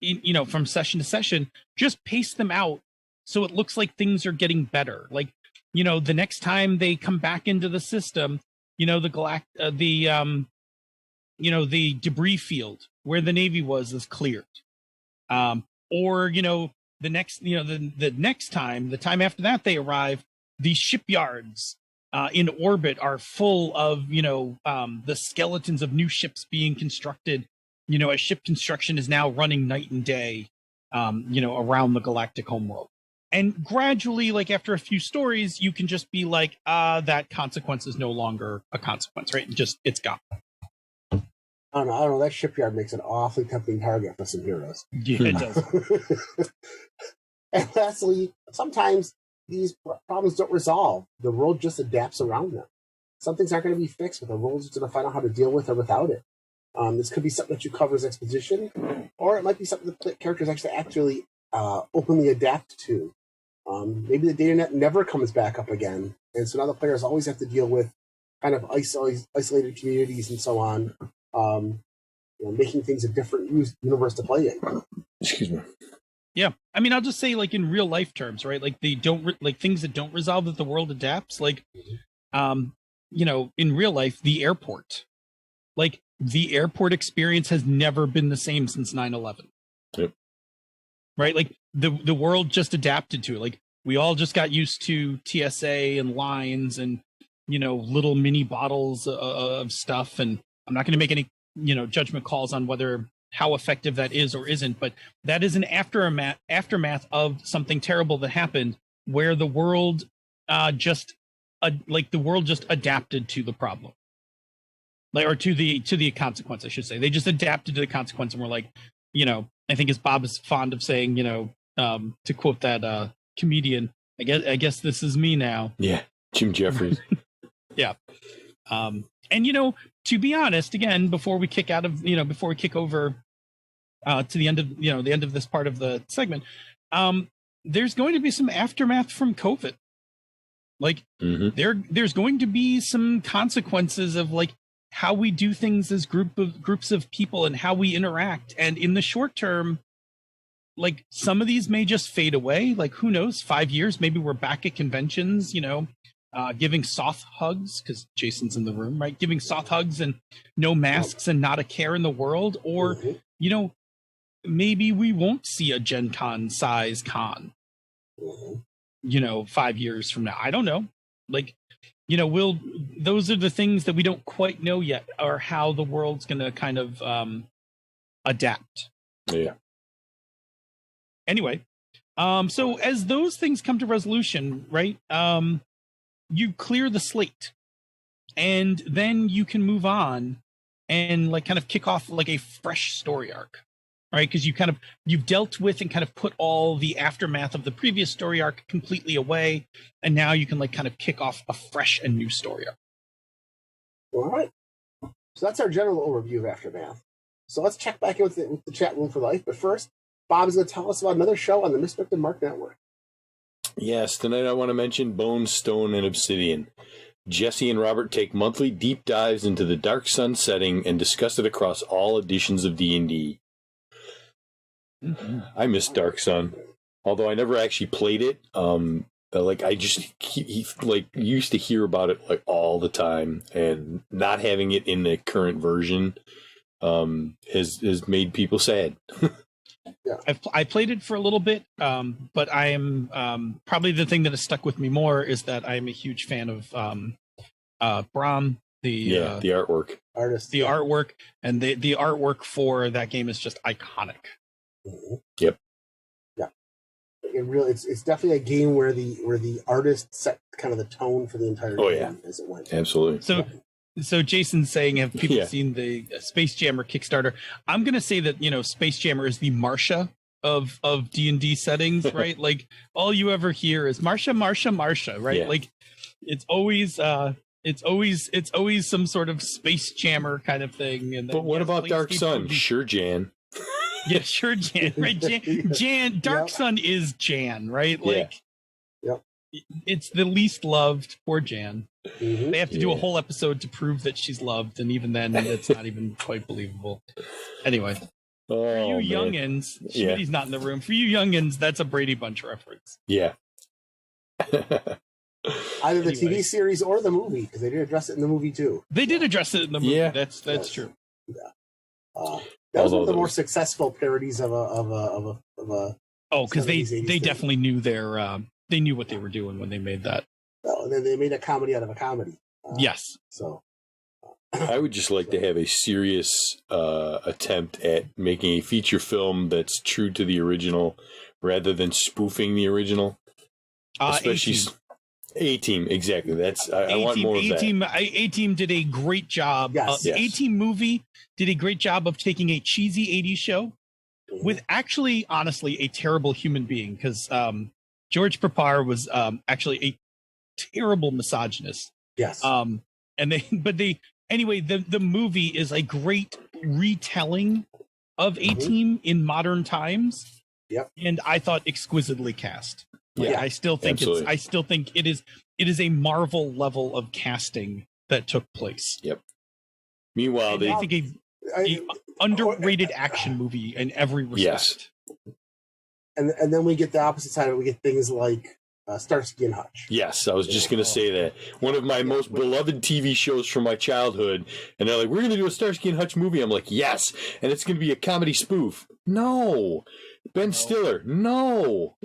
from session to session, just pace them out so it looks like things are getting better. Like, the next time they come back into the system, the debris field where the Navy was is cleared. Or, the next, the next time, the time after that they arrive, the shipyards in orbit are full of, the skeletons of new ships being constructed, as ship construction is now running night and day, around the galactic homeworld. And gradually, like after a few stories, you can just be like, that consequence is no longer a consequence, right? It's gone. I don't know. That shipyard makes an awfully tempting target for some heroes. Yeah, it does. And lastly, sometimes these problems don't resolve. The world just adapts around them. Some things aren't going to be fixed, but the world's just going to find out how to deal with or without it. This could be something that you cover as exposition, or it might be something that characters actually openly adapt to. Maybe the data net never comes back up again, and so now the players always have to deal with kind of isolated communities and so on, making things a different universe to play in. Excuse me. Yeah, I'll just say, like, in real life terms, right? Like, they don't like things that don't resolve that the world adapts. Like, in real life, the airport, like the airport experience has never been the same since 9/11. Yep. Right, like the world just adapted to it. Like, we all just got used to TSA and lines and little mini bottles of stuff. And I'm not going to make any judgment calls on how effective that is or isn't, but that is an aftermath of something terrible that happened, where the world just adapted to the problem, like, or to the consequence, I should say. They just adapted to the consequence, and we're like, I think, as Bob is fond of saying, to quote that comedian, I guess this is me now. Yeah, Jim Jeffries. Yeah. And to be honest, again, before we kick over to the end of the end of this part of the segment, there's going to be some aftermath from COVID. Like there's going to be some consequences of like how we do things as groups of people and how we interact. And in the short term, like some of these may just fade away. Like who knows, 5 years, maybe we're back at conventions, giving soft hugs because Jason's in the room, right? Giving soft hugs and no masks and not a care in the world. Or, maybe we won't see a Gen Con size con, 5 years from now. I don't know. Like, those are the things that we don't quite know yet, or how the world's going to kind of adapt. Yeah. Anyway, so as those things come to resolution, right, you clear the slate, and then you can move on and like kind of kick off like a fresh story arc, right? Because you've dealt with and kind of put all the aftermath of the previous story arc completely away, and now you can like kind of kick off a fresh and new story arc. All right. So that's our general overview of Aftermath. So let's check back in with the chat room for life. But first, Bob is going to tell us about another show on the Misdirected Mark Network. Yes, tonight I want to mention Bone, Stone, and Obsidian. Jesse and Robert take monthly deep dives into the Dark Sun setting and discuss it across all editions of D&D. I miss Dark Sun, although I never actually played it. I just used to hear about it like all the time, and not having it in the current version has made people sad. Yeah. I played it for a little bit, but I am probably the thing that has stuck with me more is that I am a huge fan of Brom, the artwork, artist, the artwork, and the artwork for that game is just iconic. Yep. Yeah. It's definitely a game where the artist set kind of the tone for the entire game as it went. Absolutely. So Jason's saying, have people seen the Space Jammer Kickstarter? I'm going to say that, Space Jammer is the Marsha of D&D settings, right? Like all you ever hear is Marsha, right? Yeah. Like it's always some sort of Space Jammer kind of thing. And then, but what about Dark Sun? Sure, Jan. Yeah, sure, Jan, right? Jan Dark Sun is Jan, right? Like, it's the least loved. Poor Jan. Mm-hmm. They have to do a whole episode to prove that she's loved, and even then, it's not even quite believable. Anyway, for you youngins, Schmitty's not in the room. For you youngins, that's a Brady Bunch reference. Yeah. Either the TV series or the movie, because they did address it in the movie too. They did address it in the movie. Yeah, that's true. Yeah. That was one of the more successful parodies of a. Oh, because they definitely knew they knew what they were doing when they made that. Oh, and then they made a comedy out of a comedy. Yes. So. I would just like to have a serious attempt at making a feature film that's true to the original, rather than spoofing the original. Especially A-Team, exactly. That's I want more of that. A-Team did a great job. Yes. The A-Team movie did a great job of taking a cheesy 80s show with actually, honestly, a terrible human being, because George Papar was actually a terrible misogynist. Yes. Anyway, the movie is a great retelling of A-Team in modern times. Yep. And I thought exquisitely cast. Yeah, I still think it is a Marvel level of casting that took place. Yep. Meanwhile, I think a underrated action movie in every respect. Yes. And then we get the opposite side of it. We get things like Starsky and Hutch. Yes, I was just going to say that. One of my most beloved TV shows from my childhood. And they're like, we're going to do a Starsky and Hutch movie. I'm like, yes. And it's going to be a comedy spoof. No. Ben Stiller. No.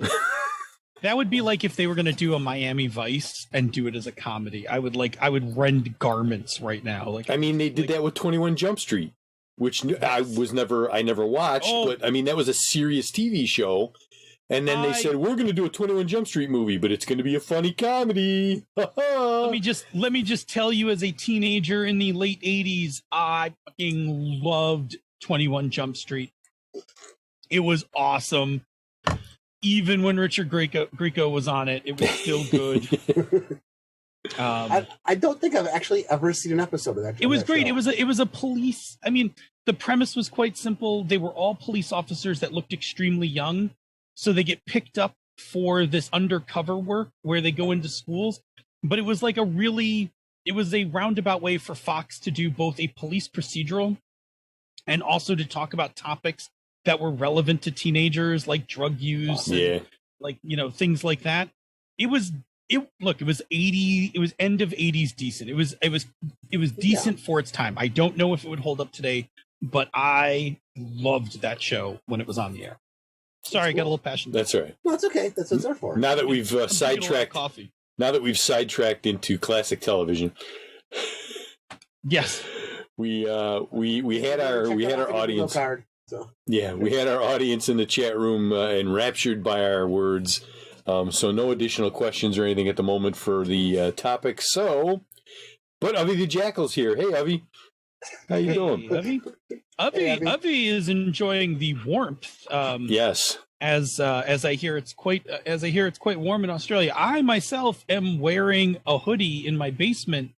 That would be like if they were going to do a Miami Vice and do it as a comedy. I would rend garments right now. Like, I mean, they did that with 21 Jump Street, which I never watched, but I mean, that was a serious TV show. And then they said, we're going to do a 21 Jump Street movie, but it's going to be a funny comedy. Let me just tell you, as a teenager in the late 80s, I fucking loved 21 Jump Street. It was awesome. Even when Richard Grieco was on it, it was still good. I don't think I've actually ever seen an episode of that. It was great. Show. It was a police. I mean, the premise was quite simple. They were all police officers that looked extremely young, so they get picked up for this undercover work where they go into schools. But it was like it was a roundabout way for Fox to do both a police procedural and also to talk about topics that were relevant to teenagers, like drug use, and, like, things like that. It was end of 80s decent. It was decent for its time. I don't know if it would hold up today, but I loved that show when it was on the air. Sorry, I got a little passionate. That's all right. No, it's okay. That's what it's there for. Now that we've sidetracked coffee. Now that we've sidetracked into classic television. Yes. We had our audience. Yeah, we had our audience in the chat room enraptured by our words. So no additional questions or anything at the moment for the topic. But Avi the Jackal's here. Hey, Avi. How you doing? Avi is enjoying the warmth. Yes. As I hear it's quite warm in Australia. I myself am wearing a hoodie in my basement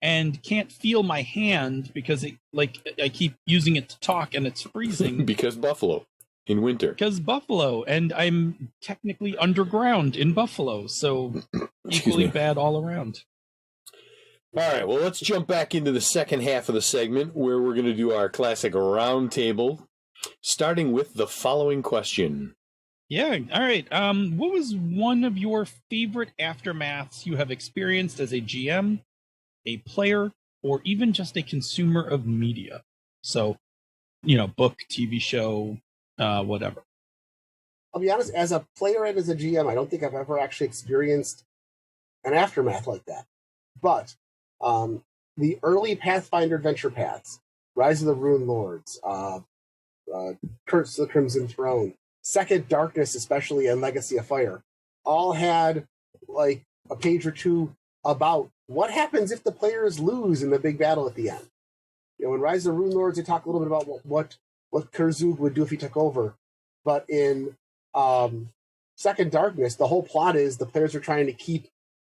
and can't feel my hand because I keep using it to talk and it's freezing. Because Buffalo in winter. Because Buffalo, and I'm technically underground in Buffalo, so equally bad all around. All right, well, let's jump back into the second half of the segment where we're going to do our classic roundtable, starting with the following question. Yeah, all right. What was one of your favorite aftermaths you have experienced as a GM, a player, or even just a consumer of media? So, book, TV show, whatever. I'll be honest, as a player and as a GM, I don't think I've ever actually experienced an aftermath like that. But the early Pathfinder adventure paths, Rise of the Rune Lords, Curse of the Crimson Throne, Second Darkness, especially, and Legacy of Fire, all had like a page or two about what happens if the players lose in the big battle at the end. In Rise of the Rune Lords, they talk a little bit about what Kurzug would do if he took over. But in Second Darkness, the whole plot is the players are trying to keep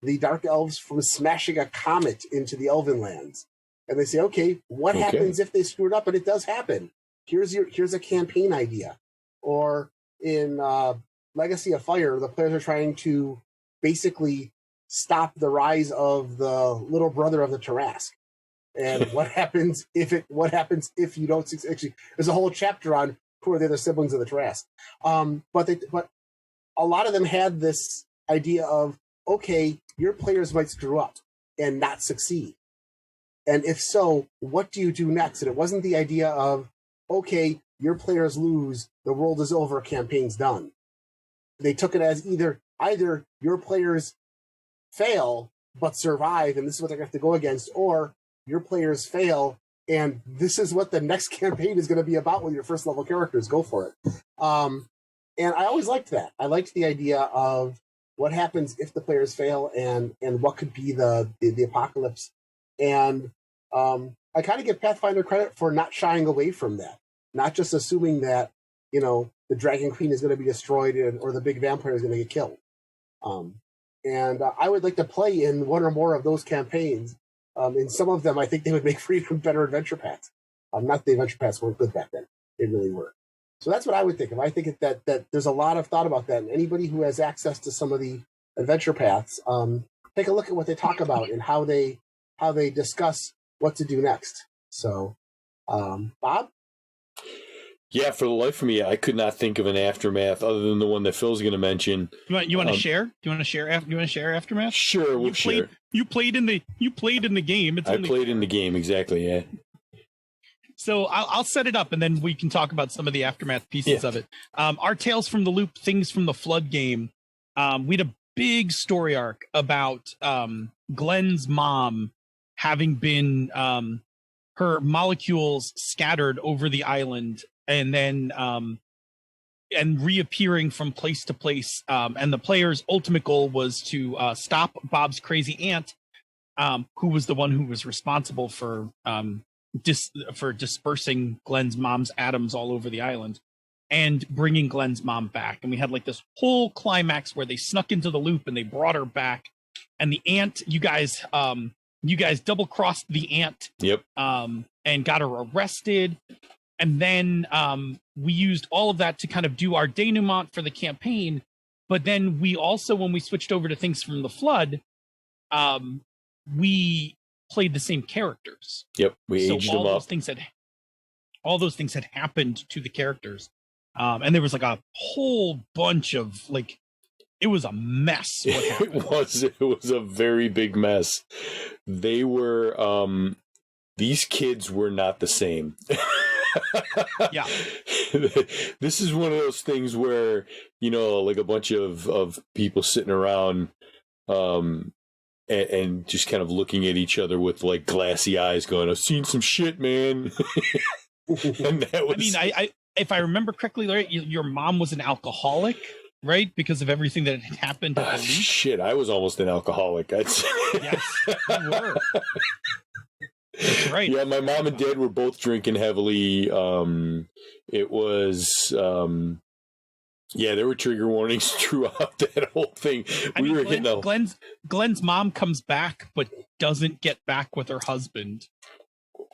the Dark Elves from smashing a comet into the Elven lands. And they say, okay, what happens if they screw it up? And it does happen. Here's a campaign idea. Or in Legacy of Fire, the players are trying to basically stop the rise of the little brother of the Tarrasque. And what happens if you don't actually? There's a whole chapter on who are the other siblings of the Tarrasque. But a lot of them had this idea of, okay, your players might screw up and not succeed, and if so, what do you do next? And it wasn't the idea of, okay, your players lose, the world is over, campaign's done. They took it as either your players fail but survive, and this is what they're going to have to go against, or your players fail, and this is what the next campaign is going to be about with your first level characters. Go for it. And I always liked that. I liked the idea of what happens if the players fail, and what could be the apocalypse. And I kind of give Pathfinder credit for not shying away from that, not just assuming that the Dragon Queen is going to be destroyed or the big vampire is going to get killed. And I would like to play in one or more of those campaigns. In some of them, I think they would make for even better adventure paths. Not the adventure paths weren't good back then; they really were. So that's what I would think of. I think that there's a lot of thought about that. And anybody who has access to some of the adventure paths, take a look at what they talk about and how they discuss what to do next. So, Bob? Yeah, for the life of me, I could not think of an aftermath other than the one that Phil's going to mention. You want to share? Do you want to share? You want to share aftermath? Sure, we'll share. You played in the game. I played in the game, exactly. Yeah. So I'll set it up, and then we can talk about some of the aftermath pieces of it. Our Tales from the Loop, Things from the Flood game. We had a big story arc about Glenn's mom having been her molecules scattered over the island, and then and reappearing from place to place. And the player's ultimate goal was to stop Bob's crazy aunt, who was the one who was responsible for dispersing Glenn's mom's atoms all over the island and bringing Glenn's mom back. And we had like this whole climax where they snuck into the loop and they brought her back. and the ant, you guys double crossed the ant. Yep. And got her arrested. And then we used all of that to kind of do our denouement for the campaign. But then we also, when we switched over to things from the Flood, we played the same characters. Yep, we aged them up. All those things had happened to the characters. And there was like a whole bunch of like, it was a mess. What happened. It was a very big mess. They were, these kids were not the same. Yeah. This is one of those things where, you know, like a bunch of people sitting around, and just kind of looking at each other with like glassy eyes going, I've seen some shit, man. And that was... I mean, if I remember correctly, Larry, your mom was an alcoholic, right? Because of everything that had happened at the league. Shit, I was almost an alcoholic. I'd say. Yes, you were. That's right. Yeah, my mom and dad were both drinking heavily. It was... there were trigger warnings throughout that whole thing. Glenn's mom comes back, but doesn't get back with her husband.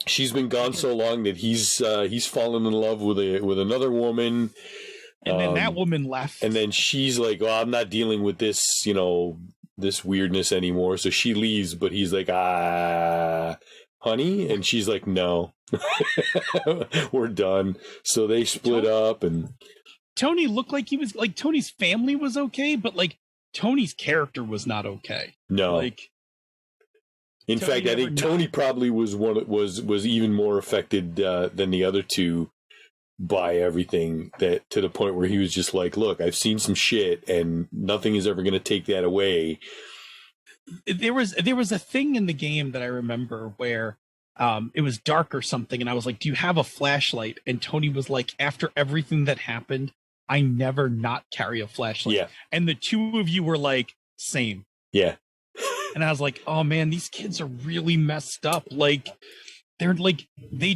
She's been gone so long that he's fallen in love with another woman, and then that woman left. And then she's like, "Oh, I'm not dealing with this, you know, this weirdness anymore." So she leaves, but he's like, honey," and she's like, "No, we're done." So they split up and. Tony looked like he was like Tony's family was okay, but like Tony's character was not okay. No, like in fact, I think Tony probably was was even more affected than the other two by everything, that to the point where he was just like, "Look, I've seen some shit, and nothing is ever going to take that away." There was a thing in the game that I remember where it was dark or something, and I was like, "Do you have a flashlight?" And Tony was like, "After everything that happened, I never not carry a flashlight." Yeah. And the two of you were like, same. Yeah. And I was like, oh man, these kids are really messed up. Like, they're like, they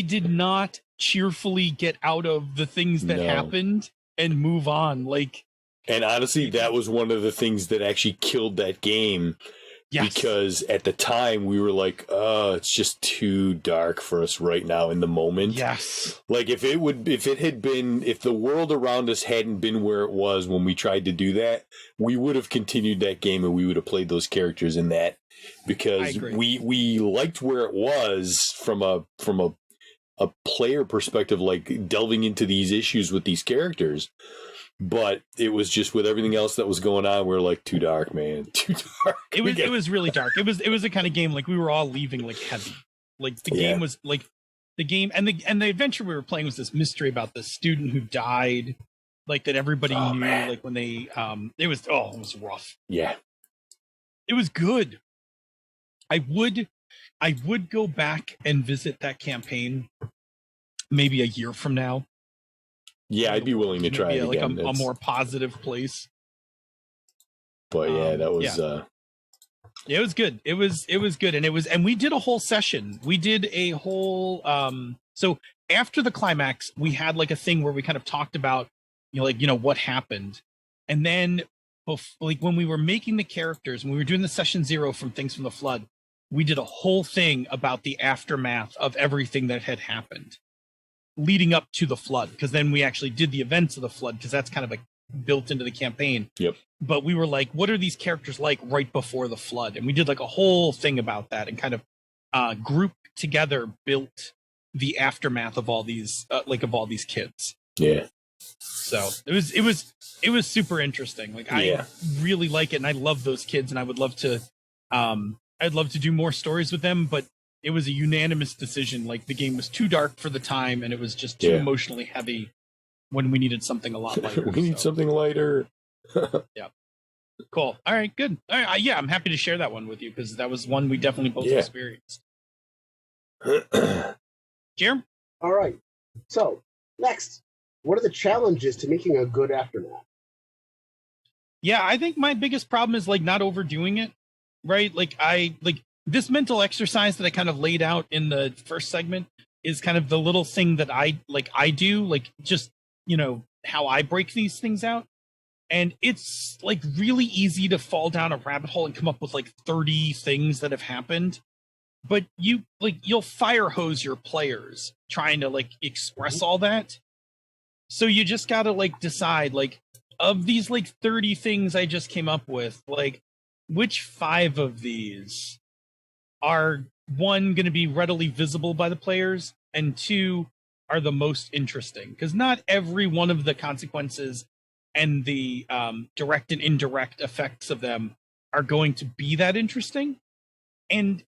did not cheerfully get out of the things that happened and move on. Like, and honestly, that was one of the things that actually killed that game. Yes. Because at the time we were like, "Oh, it's just too dark for us right now in the moment." Yes. Like if the world around us hadn't been where it was when we tried to do that, we would have continued that game and we would have played those characters in that, because we liked where it was from a player perspective, like delving into these issues with these characters. But it was just with everything else that was going on, we were like, too dark, man. Too dark. It was really dark. It was the kind of game like we were all leaving like heavy. Like the game was like the game and the adventure we were playing was this mystery about the student who died, like that everybody knew, man. Like when they it was rough. Yeah. It was good. I would go back and visit that campaign maybe a year from now. Yeah, I'd be willing to try it again. Like a more positive place. But yeah, that was it was good. It was good, and we did a whole session. We did a whole so after the climax, we had like a thing where we kind of talked about, what happened. And then like when we were making the characters, when we were doing the session 0 from Things from the Flood, we did a whole thing about the aftermath of everything that had happened leading up to the Flood, because then we actually did the events of the Flood, because that's kind of like built into the campaign. Yep. But we were like, what are these characters like right before the Flood? And we did like a whole thing about that and kind of grouped together, built the aftermath of all these of all these kids. Yeah. So it was super interesting. Like I really like it, and I love those kids, and I would love to I'd love to do more stories with them, but it was a unanimous decision. Like the game was too dark for the time, and it was just too emotionally heavy when we needed something a lot lighter. We need something lighter. Yeah. Cool. All right, good. All right, yeah, I'm happy to share that one with you, because that was one we definitely both experienced. Jerem? All right. So, next, what are the challenges to making a good aftermath? Yeah, I think my biggest problem is like not overdoing it, right? Like this mental exercise that I kind of laid out in the first segment is kind of the little thing that I do, like just, how I break these things out. And it's like really easy to fall down a rabbit hole and come up with like 30 things that have happened. But you'll fire hose your players trying to like express all that. So you just got to like decide, like, of these like 30 things I just came up with, like, which 5 of these are, one, going to be readily visible by the players, and 2, are the most interesting. Because not every one of the consequences and the direct and indirect effects of them are going to be that interesting. And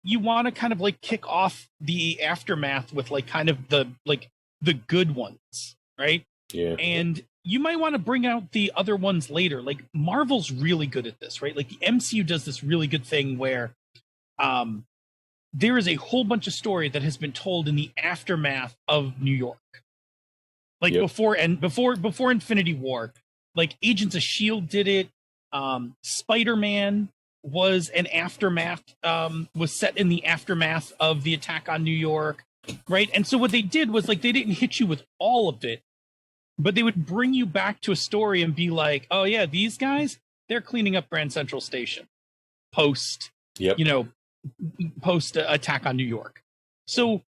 you want to kind of like kick off the aftermath with like kind of the good ones, right? Yeah. And you might want to bring out the other ones later. Like Marvel's really good at this, right? Like the MCU does this really good thing where there is a whole bunch of story that has been told in the aftermath of New York. Like before Infinity War, like Agents of S.H.I.E.L.D. did it. Spider-Man was an aftermath, was set in the aftermath of the attack on New York, right? And so what they did was like they didn't hit you with all of it, but they would bring you back to a story and be like, oh yeah, these guys, they're cleaning up Grand Central Station post attack on New York. So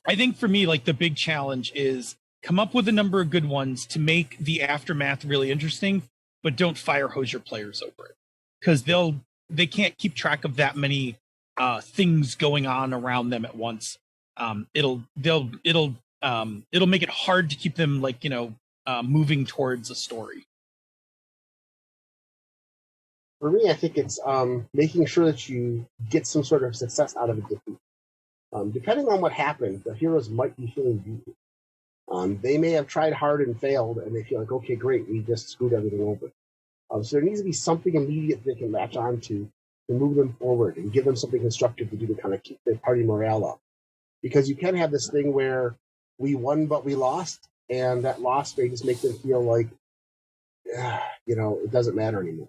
I think for me, like the big challenge is come up with a number of good ones to make the aftermath really interesting, but don't fire hose your players over it, because they can't keep track of that many things going on around them at once. It'll make it hard to keep them like moving towards a story. For me, I think it's making sure that you get some sort of success out of a defeat. Depending on what happened, the heroes might be feeling beaten. They may have tried hard and failed, and they feel like, okay, great, we just screwed everything over. So there needs to be something immediate they can latch on to move them forward and give them something constructive to do to kind of keep their party morale up. Because you can have this thing where we won but we lost, and that loss may just make them feel like, it doesn't matter anymore.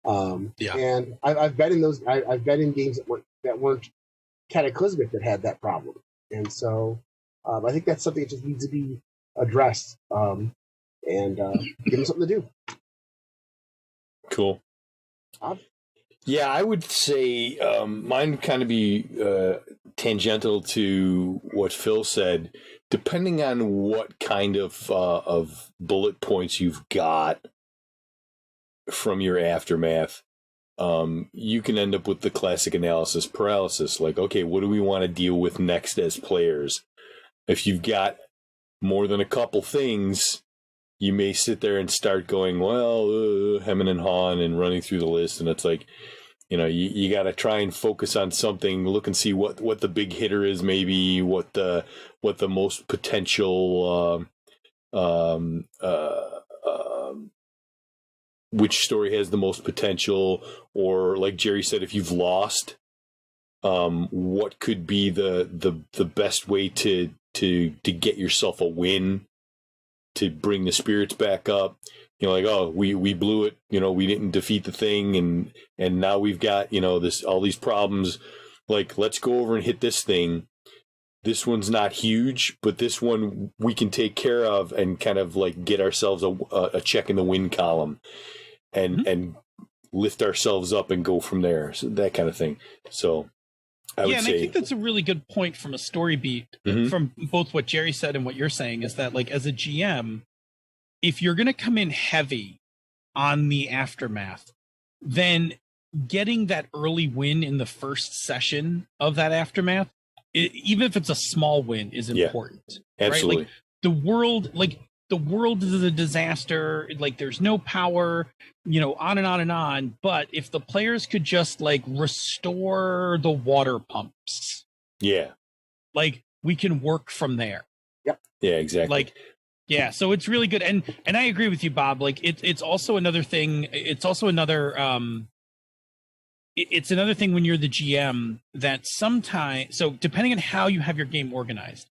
And I've been in those. I've been in games that weren't cataclysmic that had that problem, and so I think that's something that just needs to be addressed and give them something to do. Cool. Yeah, I would say mine would kind of be tangential to what Phil said. Depending on what kind of bullet points you've got from your aftermath, you can end up with the classic analysis paralysis. Like, okay, what do we want to deal with next as players? If you've got more than a couple things, you may sit there and start going, well, hemming and hawing and running through the list. And it's like, you got to try and focus on something, look and see what the big hitter is, maybe what the most potential, which story has the most potential, or like Jerry said, if you've lost, what could be the best way to get yourself a win, to bring the spirits back up. Like, oh, we blew it, we didn't defeat the thing, and now we've got, all these problems. Like, let's go over and hit this thing. This one's not huge, but this one we can take care of and kind of like get ourselves a check in the win column and lift ourselves up and go from there. So that kind of thing. So I would say, I think that's a really good point from a story beat from both what Jerry said and what you're saying, is that like as a GM, if you're going to come in heavy on the aftermath, then getting that early win in the first session of that aftermath, even if it's a small win, is important. Absolutely. Right? The world is a disaster. Like there's no power, on and on and on. But if the players could just like restore the water pumps, like we can work from there. Yep. Yeah, exactly. So it's really good. And I agree with you, Bob. Like it's also another thing. It's also another, it's another thing when you're the GM that sometimes, so depending on how you have your game organized,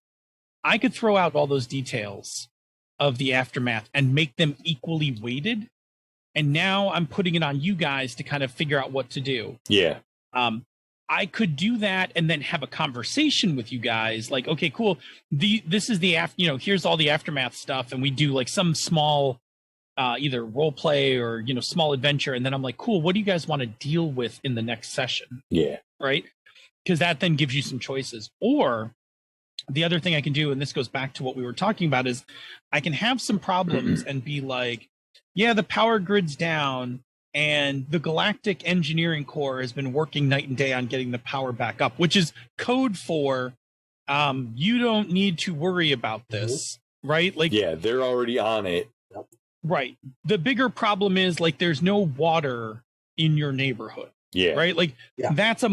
I could throw out all those details of the aftermath and make them equally weighted. And now I'm putting it on you guys to kind of figure out what to do. Yeah. I could do that and then have a conversation with you guys. Like, okay, cool. This is the here's all the aftermath stuff. And we do like some small either role play or, small adventure. And then I'm like, cool, what do you guys want to deal with in the next session? Yeah. Right. Because that then gives you some choices. Or the other thing I can do, and this goes back to what we were talking about, is I can have some problems and be like, yeah, the power grid's down and the Galactic Engineering Corps has been working night and day on getting the power back up, which is code for you don't need to worry about this, right? Like, yeah, they're already on it. Right. The bigger problem is like there's no water in your neighborhood. Yeah. Right. Like that's a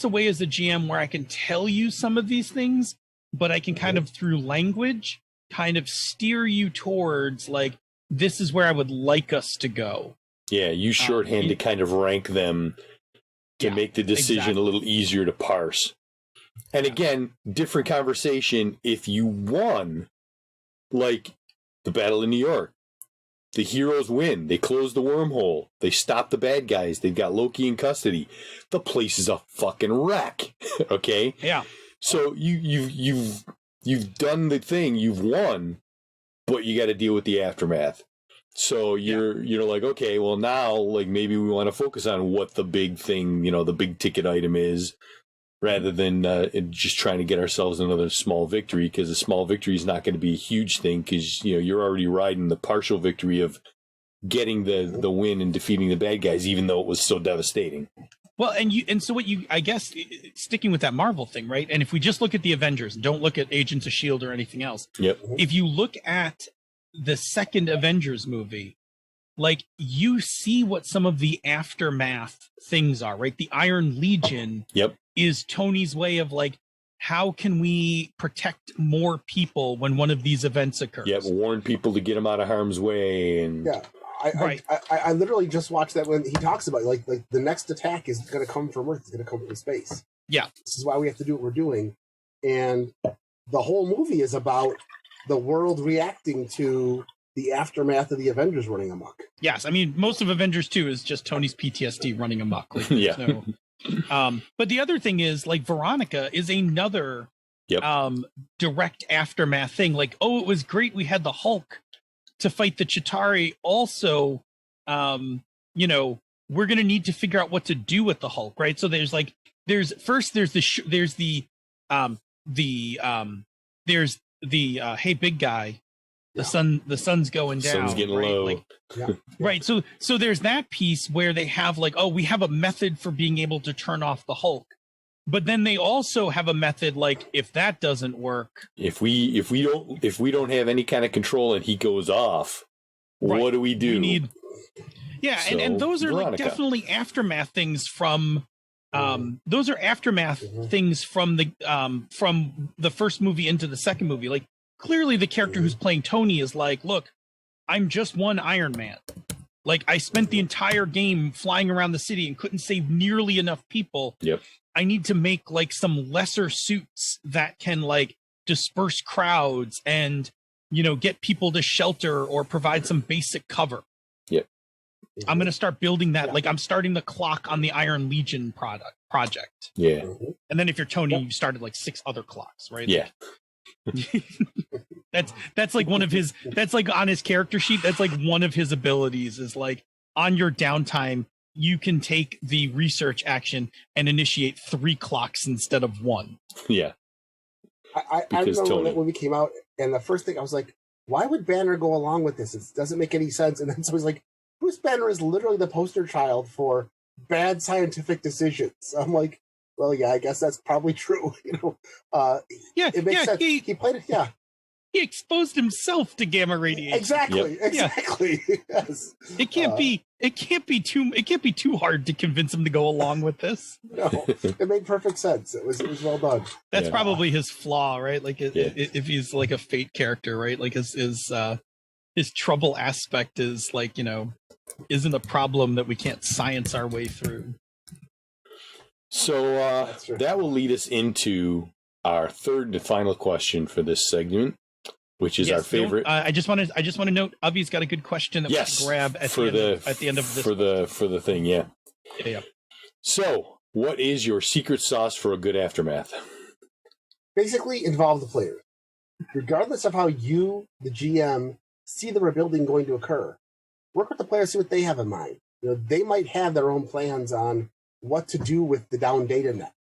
way as a GM where I can tell you some of these things, but I can kind of through language kind of steer you towards like, this is where I would like us to go. Yeah. Use shorthand to kind of rank them to make the decision a little easier to parse. And again, different conversation if you won, like the Battle in New York. The heroes win. They close the wormhole. They stop the bad guys. They've got Loki in custody. The place is a fucking wreck. Okay? Yeah. So you've done the thing. You've won, but you got to deal with the aftermath. So you're like, okay, well now like maybe we want to focus on what the big thing, the big ticket item is, rather than just trying to get ourselves another small victory, because a small victory is not going to be a huge thing, because you're already riding the partial victory of getting the win and defeating the bad guys, even though it was so devastating. Well, I guess sticking with that Marvel thing, right? And if we just look at the Avengers, don't look at Agents of S.H.I.E.L.D. or anything else. Yep. If you look at the second Avengers movie, like you see what some of the aftermath things are, right? The Iron Legion is Tony's way of like, how can we protect more people when one of these events occurs? Yeah, warn people to get them out of harm's way. And I literally just watched that when he talks about like the next attack is going to come from Earth, it's going to come from space. Yeah, this is why we have to do what we're doing, and the whole movie is about the world reacting to the aftermath of the Avengers running amok. Yes, I mean most of Avengers 2 is just Tony's PTSD running amok. Like, but the other thing is like Veronica is another direct aftermath thing. Like, oh, it was great we had the Hulk to fight the Chitauri. Also, we're gonna need to figure out what to do with the Hulk, right? So there's the hey big guy, the sun's going down, sun's getting right? low. Like, right. So there's that piece where they have like, oh, we have a method for being able to turn off the Hulk. But then they also have a method like if that doesn't work, if we don't have any kind of control and he goes off, what do we do? And those are Veronica. like definitely aftermath things from those are aftermath things from the first movie into the second movie. Like clearly the character who's playing Tony is like, look, I'm just one Iron Man. Like I spent the entire game flying around the city and couldn't save nearly enough people. Yep. I need to make like some lesser suits that can like disperse crowds and, get people to shelter or provide some basic cover. Yep. I'm going to start building that. Like I'm starting the clock on the Iron Legion project. Yeah. And then if you're Tony, you started like 6 other clocks, right? Yeah. That's like one of his, that's like on his character sheet. That's like one of his abilities is like on your downtime, you can take the research action and initiate 3 clocks instead of 1. Yeah. I remember when that movie came out, and the first thing I was like, why would Banner go along with this? It doesn't make any sense. And then so he's like, Bruce Banner is literally the poster child for bad scientific decisions. I'm like, well, yeah, I guess that's probably true. It makes sense. He played it. Yeah. He exposed himself to gamma radiation. Exactly. Yes. It can't be too hard to convince him to go along with this. No, it made perfect sense. It was well done. That's probably his flaw, right? Like if he's like a fate character, right? Like his trouble aspect is like, isn't a problem that we can't science our way through. So that will lead us into our third and final question for this segment, which is our favorite. I just want to note, Avi's got a good question that we can grab at the end of this for the thing. Yeah. So, what is your secret sauce for a good aftermath? Basically, involve the players, regardless of how you, the GM, see the rebuilding going to occur. Work with the players, see what they have in mind. They might have their own plans on what to do with the down data net.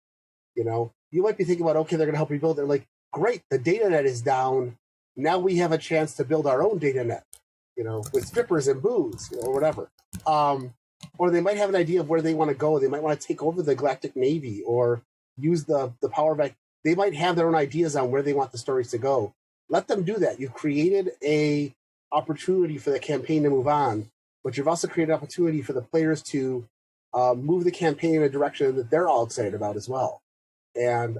You might be thinking about, okay, they're going to help rebuild. They're like, great, the data net is down. Now we have a chance to build our own data net, with strippers and booze, or whatever. Or they might have an idea of where they want to go. They might want to take over the Galactic Navy or use the power back. They might have their own ideas on where they want the stories to go. Let them do that. You've created a opportunity for the campaign to move on, but you've also created an opportunity for the players to move the campaign in a direction that they're all excited about as well. And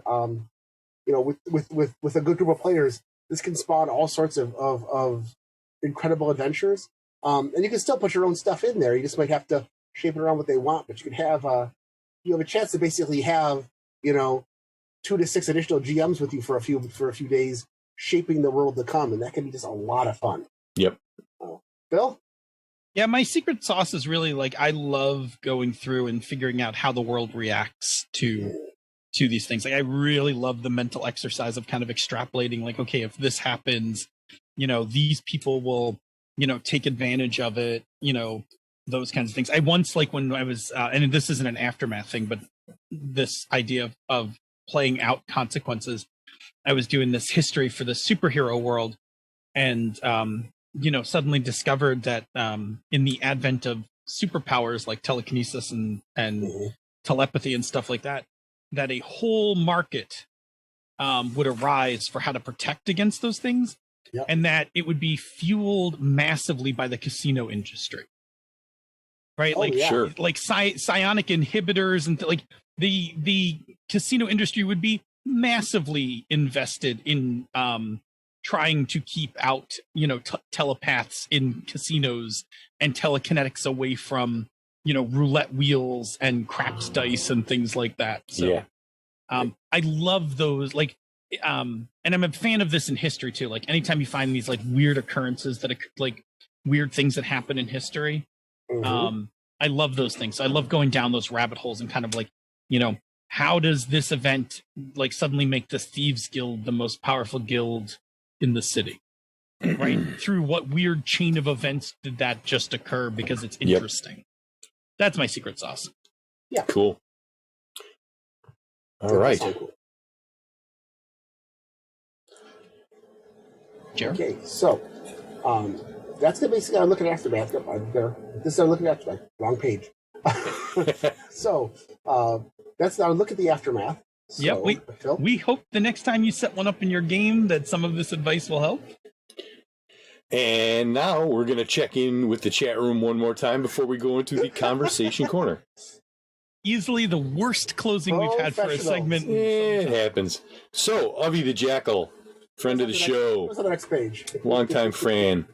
with a good group of players, this can spawn all sorts of incredible adventures. And you can still put your own stuff in there. You just might have to shape it around what they want. But you can have you have a chance to basically have 2 to 6 additional GMs with you for a few days, shaping the world to come, and that can be just a lot of fun. Yep. Bill? Yeah, my secret sauce is really I love going through and figuring out how the world reacts to these things. I really love the mental exercise of kind of extrapolating, okay, if this happens, these people will, take advantage of it, those kinds of things. I once, when I was, and this isn't an Aftermath thing, but this idea of playing out consequences, I was doing this history for the superhero world, and suddenly discovered that in the advent of superpowers like telekinesis and telepathy and stuff like that, that a whole market would arise for how to protect against those things, and that it would be fueled massively by the casino industry. Right? Sure. Psionic inhibitors and the casino industry would be massively invested in trying to keep out, telepaths in casinos and telekinetics away from, roulette wheels and craps dice and things like that. So, I love those. And I'm a fan of this in history too. Anytime you find these weird occurrences that weird things that happen in history, I love those things. So I love going down those rabbit holes and kind of how does this event suddenly make the Thieves Guild the most powerful guild in the city? Right? Through what weird chain of events did that just occur? Because it's interesting. That's my secret sauce. Yeah. Cool. All right. Jared? Okay, so that's basically I'm looking at Aftermath. This is I'm looking at Aftermath. Wrong page. So that's our look at the Aftermath. So, we hope the next time you set one up in your game that some of this advice will help. And now we're going to check in with the chat room one more time before we go into the conversation corner. Easily the worst closing we've had for a segment. It happens. So, Avi the Jackal, friend of the show, what's on the next page? longtime fan,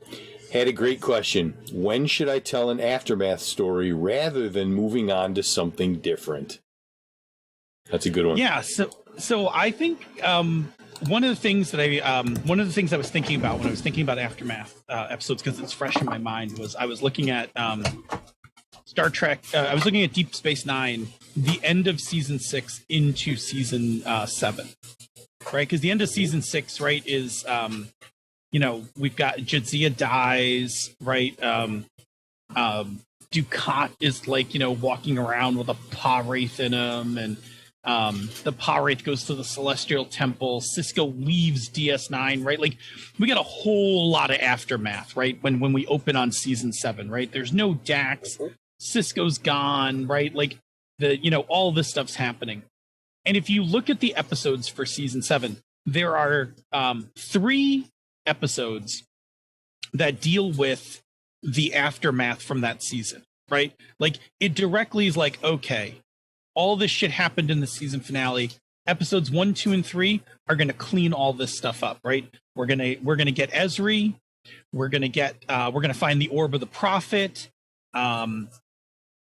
had a great question. When should I tell an Aftermath story rather than moving on to something different? That's a good one. Yeah, so I think one of the things I was thinking about when I was thinking about Aftermath episodes, because it's fresh in my mind, was I was looking at Star Trek. I was looking at Deep Space Nine, the end of season 6 into season 7, right? Because the end of season 6, right, is we've got Jadzia dies, right? Dukat is walking around with a paw wraith in him, and the paw wraith goes to the Celestial Temple. Cisco leaves DS9, right? We got a whole lot of Aftermath, right? When we open on season 7, right? There's no Dax. Cisco's gone, right? All this stuff's happening. And if you look at the episodes for season 7, there are 3 episodes that deal with the aftermath from that season, right? It directly is okay, all this shit happened in the season finale. Episodes 1, 2, and 3 are going to clean all this stuff up, right? We're gonna get Ezri. We're gonna find the Orb of the Prophet.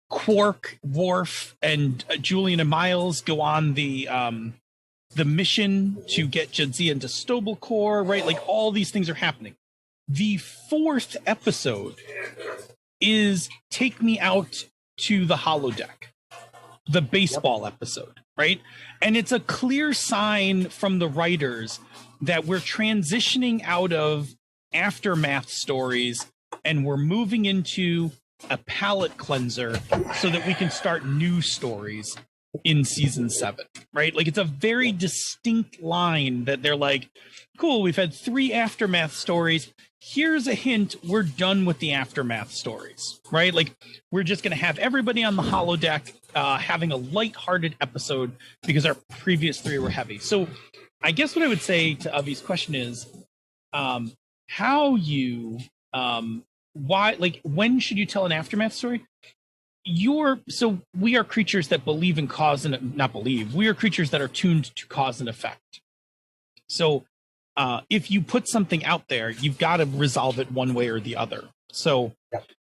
Quark, Worf, and Julian and Miles go on the mission to get Jadzia into Stobel Core, right? All these things are happening. The 4th episode is Take Me Out to the Holodeck, the baseball episode, right? And it's a clear sign from the writers that we're transitioning out of aftermath stories, and we're moving into a palate cleanser so that we can start new stories in season 7, right? Like, it's a very distinct line that they're like, cool, we've had 3 aftermath stories. Here's a hint, we're done with the aftermath stories, right? Like, we're just going to have everybody on the holodeck having a lighthearted episode because our previous 3 were heavy. So I guess what I would say to Avi's question is, why, like, when should you tell an aftermath story? So we are creatures that believe in cause and not believe. We are creatures that are tuned to cause and effect. So if you put something out there, you've got to resolve it one way or the other. So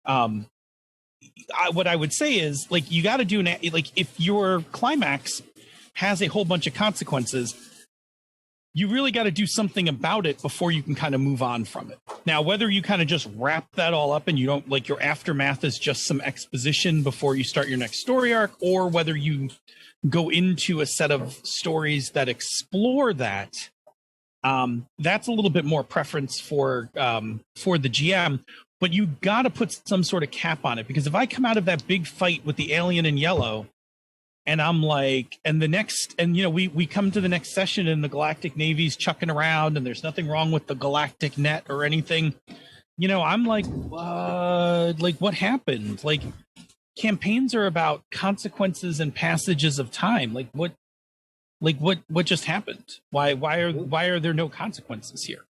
what I would say is, like, you got to do like, if your climax has a whole bunch of consequences, you really got to do something about it before you can kind of move on from it. Now, whether you kind of just wrap that all up and you don't, like, your aftermath is just some exposition before you start your next story arc, or whether you go into a set of stories that explore that, that's a little bit more preference for the GM. But you got to put some sort of cap on it, because if I come out of that big fight with the alien in yellow, and I'm like, and we come to the next session and the Galactic Navy's chucking around and there's nothing wrong with the Galactic Net or anything, I'm like, what happened? Like, campaigns are about consequences and passages of time. What just happened? Why are there no consequences here?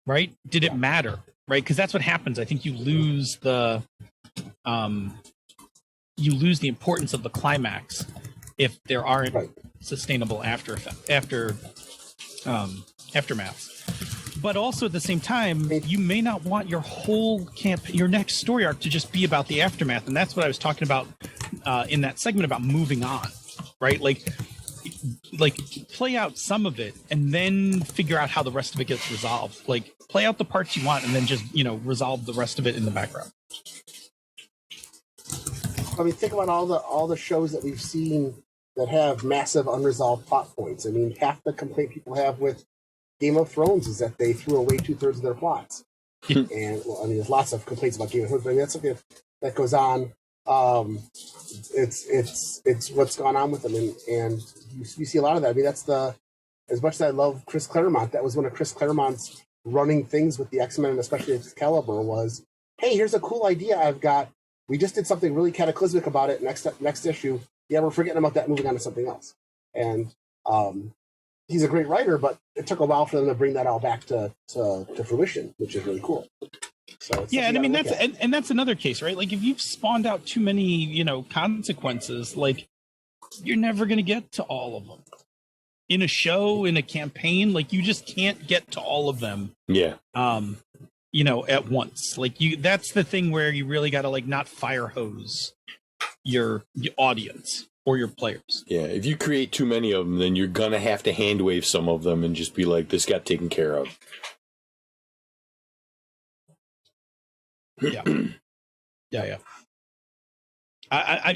Right? Did it matter? Right? Because that's what happens. I think you lose the importance of the climax if there aren't sustainable aftermaths. But also at the same time, you may not want your whole your next story arc to just be about the aftermath, and that's what I was talking about in that segment about moving on, right? Like play out some of it and then figure out how the rest of it gets resolved. Like, play out the parts you want and then just resolve the rest of it in the background. I mean, think about all the shows that we've seen that have massive unresolved plot points. I mean, half the complaint people have with Game of Thrones is that they threw away 2/3 of their plots. And well, I mean, there's lots of complaints about Game of Thrones, but I mean, that's something that goes on. It's what's gone on with them, and you see a lot of that. I mean, as much as I love Chris Claremont, that was one of Chris Claremont's running things with the X-Men, and especially Excalibur, was, hey, here's a cool idea I've got. We just did something really cataclysmic about it. Next issue, yeah, we're forgetting about that, moving on to something else. And he's a great writer, but it took a while for them to bring that all back to fruition, which is really cool. So yeah, and I mean that's another case, right? Like, if you've spawned out too many, consequences, like, you're never going to get to all of them. In a show, in a campaign, like, you just can't get to all of them. Yeah. At once. Like, that's the thing where you really got to, like, not fire hose your audience or your players. Yeah, if you create too many of them, then you're gonna have to hand wave some of them and just be like, this got taken care of. Yeah. Yeah.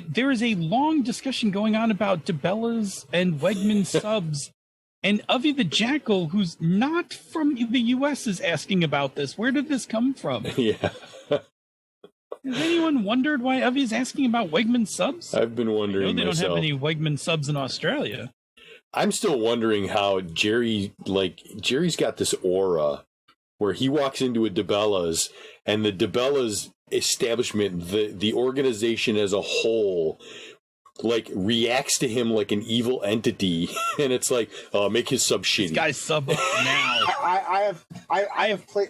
There is a long discussion going on about DeBella's and Wegman subs, and Avi the Jackal, who's not from the U.S., is asking about this. Where did this come from? Yeah. Has anyone wondered why Avi's asking about Wegman subs? I've been wondering they myself. Don't have any Wegman subs in Australia. I'm still wondering how Jerry's got this aura where he walks into a DeBella's, and the DeBella's establishment, the organization as a whole, like, reacts to him like an evil entity, and it's like, make his sub shitty. This guy's sub up now. I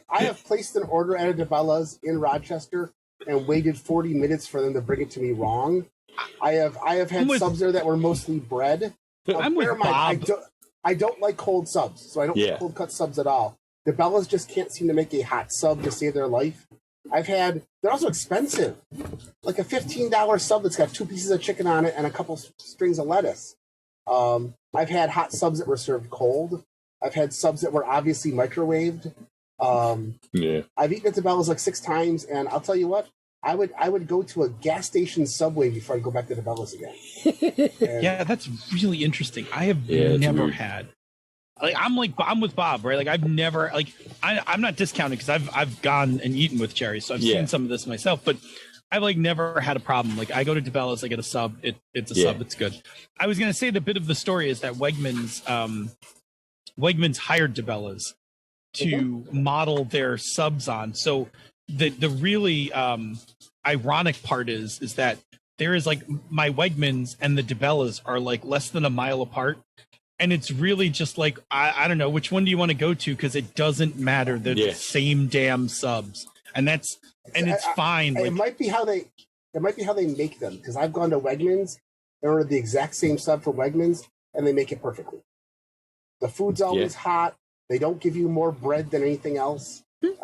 have placed an order at a DeBella's in Rochester and waited 40 minutes for them to bring it to me wrong. I have had subs there that were mostly bread. I'm with Bob. I don't like cold subs, so I don't like cold cut subs at all. DeBella's just can't seem to make a hot sub to save their life. They're also expensive. Like a $15 sub that's got 2 pieces of chicken on it and a couple strings of lettuce. I've had hot subs that were served cold. I've had subs that were obviously microwaved. I've eaten at DeBella's like 6 times, and I'll tell you what, I would go to a gas station Subway before I go back to DeBella's again. Yeah, that's really interesting. I have never had I'm with Bob, right? Like I've never I'm not discounting because I've gone and eaten with Jerry, so I've seen some of this myself, but I've like never had a problem. Like I go to DeBella's, I get a sub, it's a sub, it's good. I was gonna say the bit of the story is that Wegmans hired DeBella's to model their subs on. So the really ironic part is that there is like my Wegmans and the DeBella's are like less than a mile apart. And it's really just like, I don't know, which one do you want to go to? Because it doesn't matter. They're the same damn subs. And it's fine. It might be how they make them. Because I've gone to Wegmans and ordered the exact same sub from Wegmans, and they make it perfectly. The food's always hot. They don't give you more bread than anything else. They give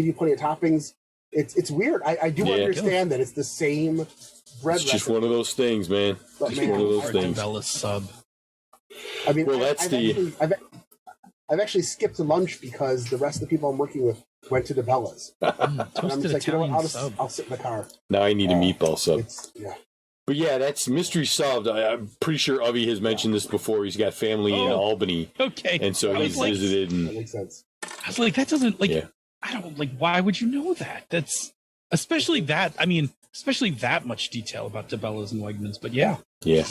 you plenty of toppings. It's weird. I do understand that it's the same bread. It's just one of those things, man. Just one of those things. DeBella's sub. I mean, I've actually skipped lunch because the rest of the people I'm working with went to DeBella's. And I'm just like, you know what? I'll sit in the car. Now I need a meatball sub. Yeah. But yeah, that's mystery solved. I'm pretty sure Avi has mentioned this before. He's got family in Albany. Okay. And so he's visited. And that makes sense. I was like, that doesn't, like, I don't, like, why would you know that? That's, especially that much detail about DeBella's and Wegmans. But yeah. Yeah.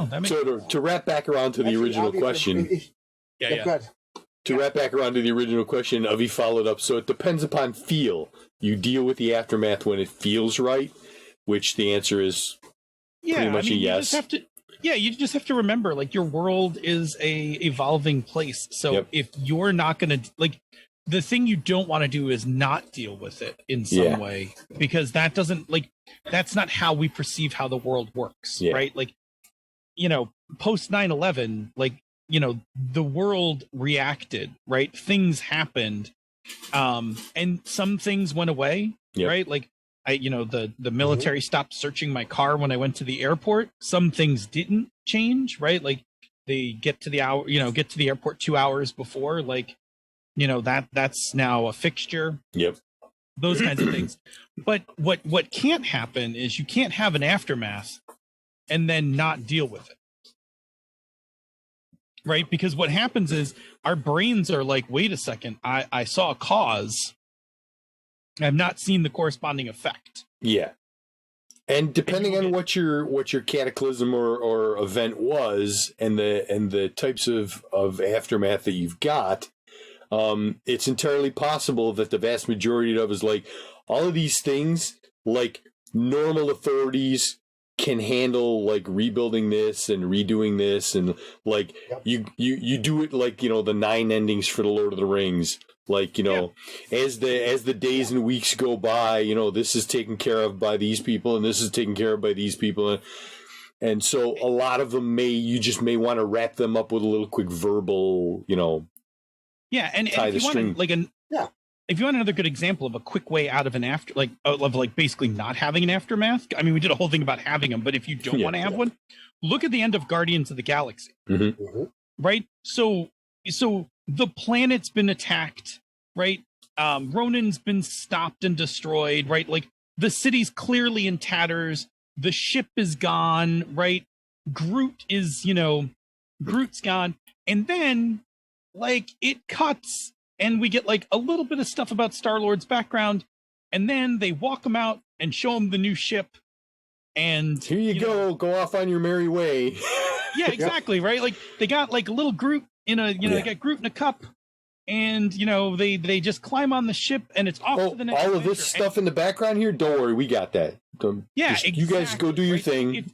Oh, so to wrap back around to the original question. To wrap back around to the original question, Avi followed up. So it depends upon feel. You deal with the aftermath when it feels right, which the answer is pretty much a yes. You just have to remember, like, your world is a evolving place. So if you're not going to, like, the thing you don't want to do is not deal with it in some way, because that doesn't, like, that's not how we perceive how the world works, right? Like, you know, post 9/11, like, you know, the world reacted, right? Things happened, and some things went away, right? Like, the military stopped searching my car when I went to the airport. Some things didn't change, right? Like, they get to the airport 2 hours before, like, you know, that's now a fixture. Those kinds of things. But what can't happen is you can't have an aftermath and then not deal with it. Right? Because what happens is our brains are like, wait a second, I saw a cause. I've not seen the corresponding effect. Yeah. And depending on what your cataclysm or event was and the types of aftermath that you've got, it's entirely possible that the vast majority of it is like all of these things, like normal authorities can handle, like rebuilding this and redoing this, and like you do it like, you know, the 9 endings for the Lord of the Rings. Like, you know, as the days and weeks go by, you know, this is taken care of by these people and this is taken care of by these people. And so a lot of them you just may want to wrap them up with a little quick verbal, you know. Yeah. And if you want if you want another good example of a quick way out of an of basically not having an aftermath, I mean, we did a whole thing about having them, but if you don't want to have one, look at the end of Guardians of the Galaxy, right? So the planet's been attacked, right? Ronan's been stopped and destroyed, right? Like, the city's clearly in tatters. The ship is gone, right? Groot's gone. And then, like, it cuts and we get, like, a little bit of stuff about Star-Lord's background. And then they walk him out and show him the new ship. And here you go. Go off on your merry way. Yeah, exactly, right? Like, they got, like, a little Groot they got Groot in a cup, and, you know, they just climb on the ship and it's off to the next all of this stuff in the background here, don't worry, we got that. Exactly, you guys go do your thing.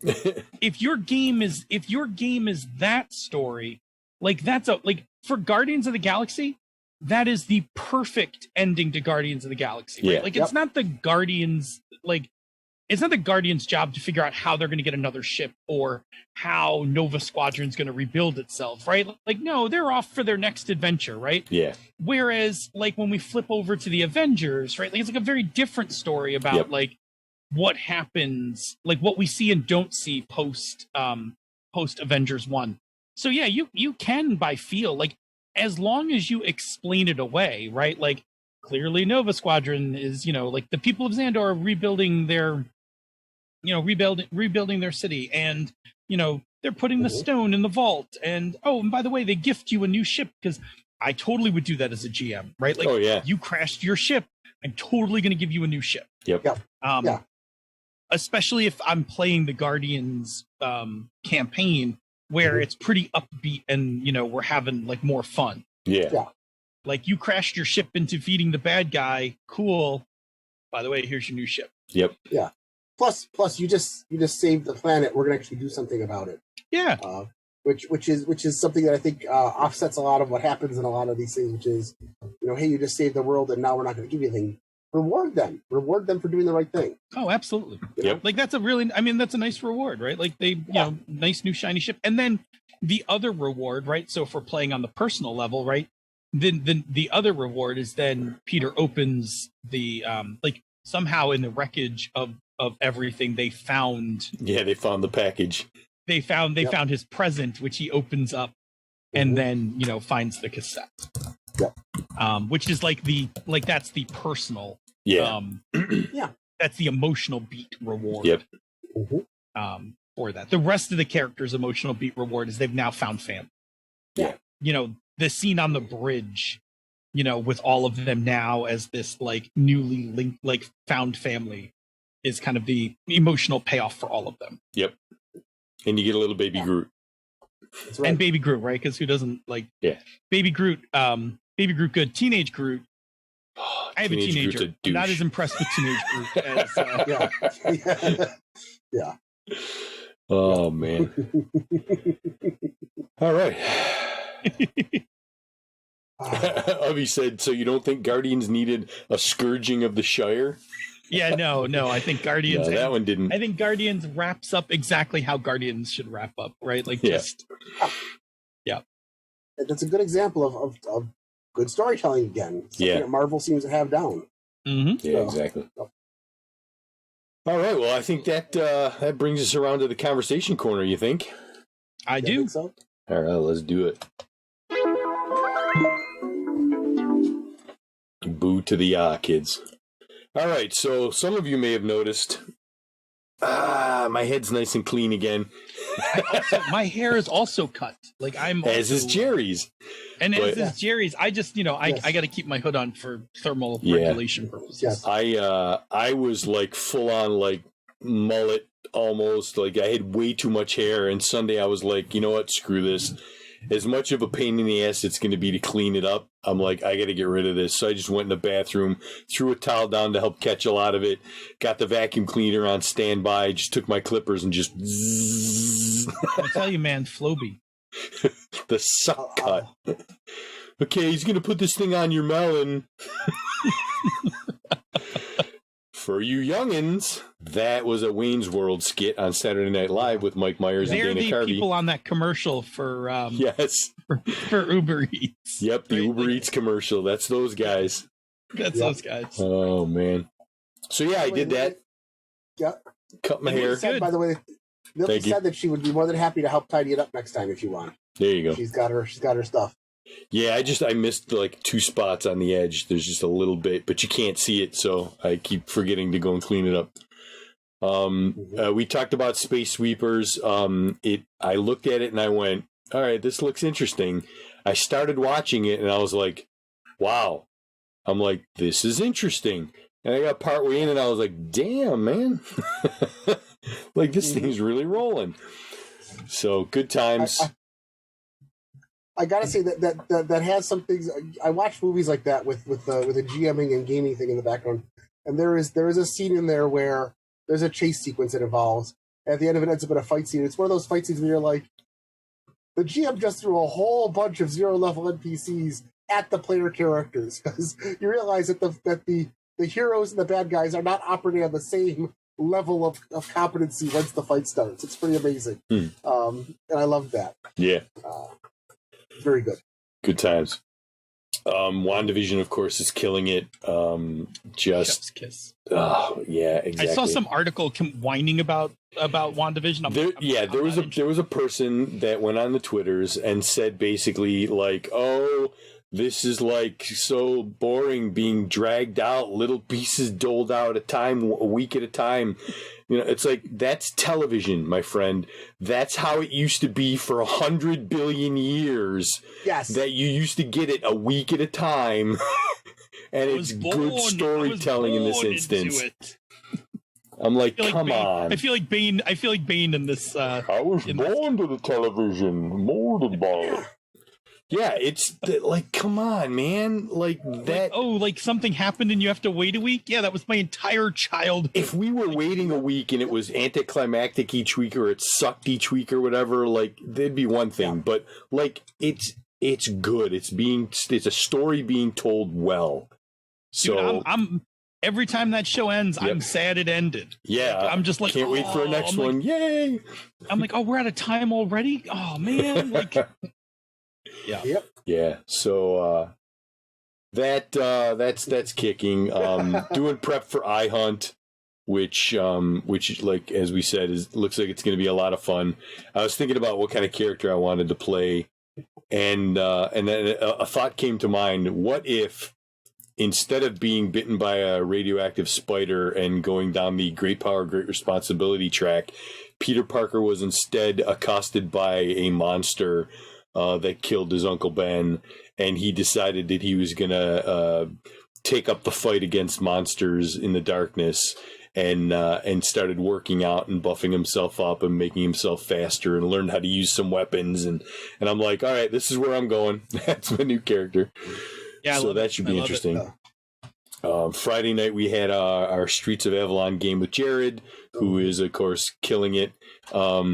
If your game is that story, like, that's for Guardians of the Galaxy, that is the perfect ending to Guardians of the Galaxy, right? Like, it's not the Guardians, like, it's not the Guardians' job to figure out how they're going to get another ship or how Nova Squadron's going to rebuild itself, right? Like, no, they're off for their next adventure, right? Yeah. Whereas, like, when we flip over to the Avengers, right, like, it's like a very different story about like what happens, like what we see and don't see post Avengers 1. So yeah, you can by feel, like, as long as you explain it away, right? Like, clearly Nova Squadron is, you know, like, the people of Xandor are rebuilding their rebuilding their city, and they're putting the stone in the vault, and by the way, they gift you a new ship, because I totally would do that as a GM, right? Like, you crashed your ship, I'm totally going to give you a new ship. Yep. Especially if I'm playing the Guardians campaign, where it's pretty upbeat and we're having like more fun. Yeah. Like, you crashed your ship into defeating the bad guy. Cool. By the way, here's your new ship. Yep. Yeah. Plus, you just saved the planet. We're gonna actually do something about it. Yeah. Which is something that I think offsets a lot of what happens in a lot of these things. Which is, hey, you just saved the world, and now we're not going to give you anything. Reward them for doing the right thing. Oh, absolutely. Yep. Like, that's a nice reward, right? Like, they, nice new shiny ship, and then the other reward, right? So if we're playing on the personal level, right? Then the other reward is then Peter opens the somehow in the wreckage of everything they found. Yeah, they found the package. They found his present, which he opens up, and then finds the cassette. Yeah. Which is that's the personal. Yeah. That's the emotional beat reward. Yep. For that, the rest of the characters' emotional beat reward is they've now found family. Yeah. The scene on the bridge, with all of them now as this like newly linked, like found family, is kind of the emotional payoff for all of them. Yep. And you get a little baby Groot. That's right. And baby Groot, right? Because who doesn't like baby Groot? Baby Groot, good. Teenage Groot. I have a teenager. I'm not as impressed with teenage Groot as. Yeah. Oh man. All right. Avi said, so you don't think Guardians needed a scourging of the Shire? Yeah, no. I think Guardians. No, that one didn't. I think Guardians wraps up exactly how Guardians should wrap up, right? Like, just. Yeah. That's a good example of good storytelling again. Something that Marvel seems to have down. Mm-hmm. Yeah, exactly. All right. Well, I think that brings us around to the conversation corner. You think? I do. Think so? All right, let's do it. Boo to the kids. All right, so some of you may have noticed, my head's nice and clean again. My hair is also cut. Like, as is Jerry's. And as is Jerry's. I just, I got to keep my hood on for thermal regulation purposes. Yes. I was like full on like mullet almost. Like, I had way too much hair, and Sunday I was like, you know what, screw this. As much of a pain in the ass it's going to be to clean it up, I'm like, I got to get rid of this. So I just went in the bathroom, threw a towel down to help catch a lot of it, got the vacuum cleaner on standby, just took my clippers and just zzz. I tell you, man, Floby. The suck cut. Okay, he's going to put this thing on your melon. For you youngins, that was a Wayne's World skit on Saturday Night Live with Mike Myers and Dana Carvey. They're the people on that commercial for yes, for Uber Eats. Yep, the Uber Eats commercial. That's those guys. That's those guys. Oh man. So yeah, I did that. Yep. Cut my hair. Said, by the way, Milky said that she would be more than happy to help tidy it up next time if you want. There you go. She's got her stuff. Yeah, I missed like 2 spots on the edge. There's just a little bit, but you can't see it, so I keep forgetting to go and clean it up. We talked about Space Sweepers. I looked at it and I went, all right, this looks interesting. I started watching it and I was like, wow. I'm like, this is interesting. And I got partway in and I was like, damn, man. Like, this thing's really rolling. So, good times. I gotta say that has some things. I watch movies like that with a GMing and gaming thing in the background, and there is a scene in there where there's a chase sequence that involves. At the end of it, ends up in a fight scene. It's one of those fight scenes where you're like, the GM just threw a whole bunch of 0-level NPCs at the player characters, because you realize that the heroes and the bad guys are not operating on the same level of competency once the fight starts. It's pretty amazing, and I love that. Yeah. Very good. Good times. WandaVision, of course, is killing it. Chef's kiss. Oh, yeah, exactly. I saw some article whining about WandaVision. There was a person that went on the Twitters and said basically like, oh, This is like so boring, being dragged out, little pieces doled out a week at a time. You know, it's like, that's television, my friend. That's how it used to be for 100 billion years. Yes. That you used to get it a week at a time. And it's good storytelling in this instance. I'm like, come on. I feel like Bane in this. I was born to the television, molded by it. Yeah, it's like, come on, man. Like that. Like something happened and you have to wait a week? Yeah, that was my entire childhood. If we were waiting a week and it was anticlimactic each week, or it sucked each week or whatever, like, there'd be one thing. Yeah. But like, it's good. It's a story being told well. So dude, I'm every time that show ends, I'm sad it ended. Yeah, like, I'm just like, can't wait for the next one. Like, yay! I'm like, we're out of time already. Oh man, like. Yeah. Yep. Yeah. So that's kicking. Doing prep for iHunt, which like, as we said, looks like it's going to be a lot of fun. I was thinking about what kind of character I wanted to play, and then a thought came to mind. What if, instead of being bitten by a radioactive spider and going down the great power, great responsibility track, Peter Parker was instead accosted by a monster that killed his Uncle Ben, and he decided that he was going to take up the fight against monsters in the darkness, and started working out and buffing himself up and making himself faster, and learned how to use some weapons. And I'm like, all right, this is where I'm going. That's my new character. Yeah, so that should be interesting. Friday night we had our Streets of Avalon game with Jared, who is, of course, killing it. A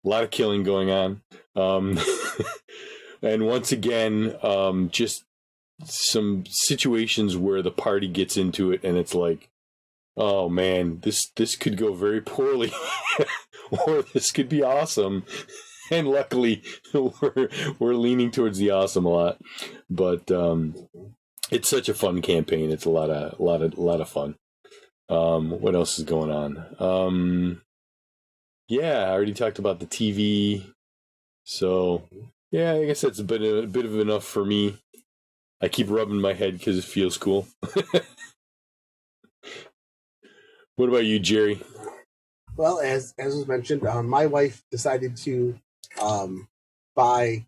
lot of killing going on. And once again, just some situations where the party gets into it and it's like, oh man, this could go very poorly, or this could be awesome. And luckily we're leaning towards the awesome a lot, but it's such a fun campaign. It's a lot of fun. What else is going on? Yeah, I already talked about the TV. So yeah, I guess that's a bit of enough for me. I keep rubbing my head because it feels cool. What about you, Jerry? Well, as was mentioned, my wife decided to buy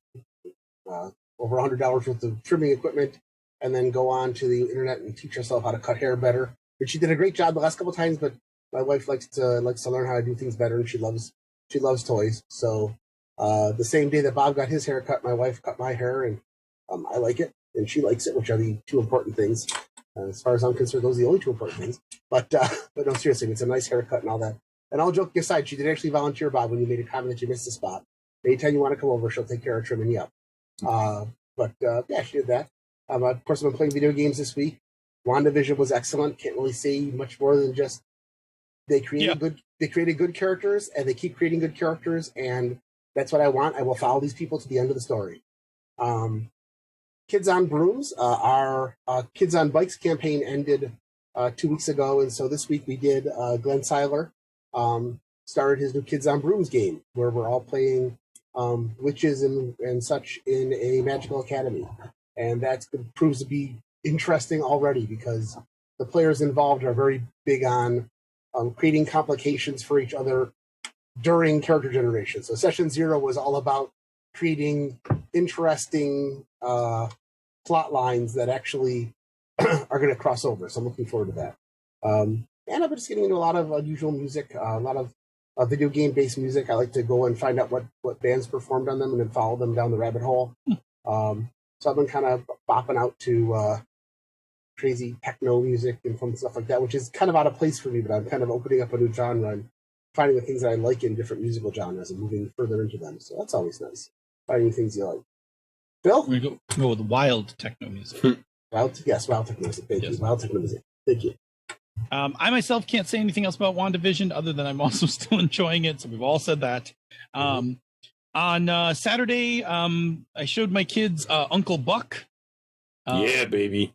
over $100 worth of trimming equipment, and then go on to the internet and teach herself how to cut hair better. Which she did a great job the last couple of times, but my wife likes to learn how to do things better, and she loves toys. So the same day that Bob got his hair cut, my wife cut my hair, and I like it, and she likes it, which are the two important things. As far as I'm concerned, those are the only two important things. But no, seriously, it's a nice haircut and all that. And all joking aside, she did actually volunteer, Bob, when you made a comment that you missed a spot. Anytime you want to come over, she'll take care of trimming you up. Yeah, she did that. Of course, I've been playing video games this week. WandaVision was excellent. Can't really say much more than just they created good characters, and they keep creating good characters, and that's what I want. I will follow these people to the end of the story. Kids on Brooms, our Kids on Bikes campaign ended 2 weeks ago, and so this week we did Glenn Seiler started his new Kids on Brooms game, where we're all playing witches and such in a magical academy. And that proves to be interesting already, because the players involved are very big on creating complications for each other during character generation. So Session 0 was all about creating interesting plot lines that actually are going to cross over. So I'm looking forward to that. And I've been just getting into a lot of unusual music, a lot of video game-based music. I like to go and find out what bands performed on them and then follow them down the rabbit hole. So I've been kind of bopping out to crazy techno music and fun stuff like that, which is kind of out of place for me, but I'm kind of opening up a new genre and finding the things that I like in different musical genres and moving further into them. So that's always nice. Finding things you like. Bill? We go with wild techno music. Wild techno music. Thank you. Wild techno music. Thank you. I myself can't say anything else about WandaVision other than I'm also still enjoying it. So we've all said that. On Saturday, I showed my kids Uncle Buck. Yeah, baby.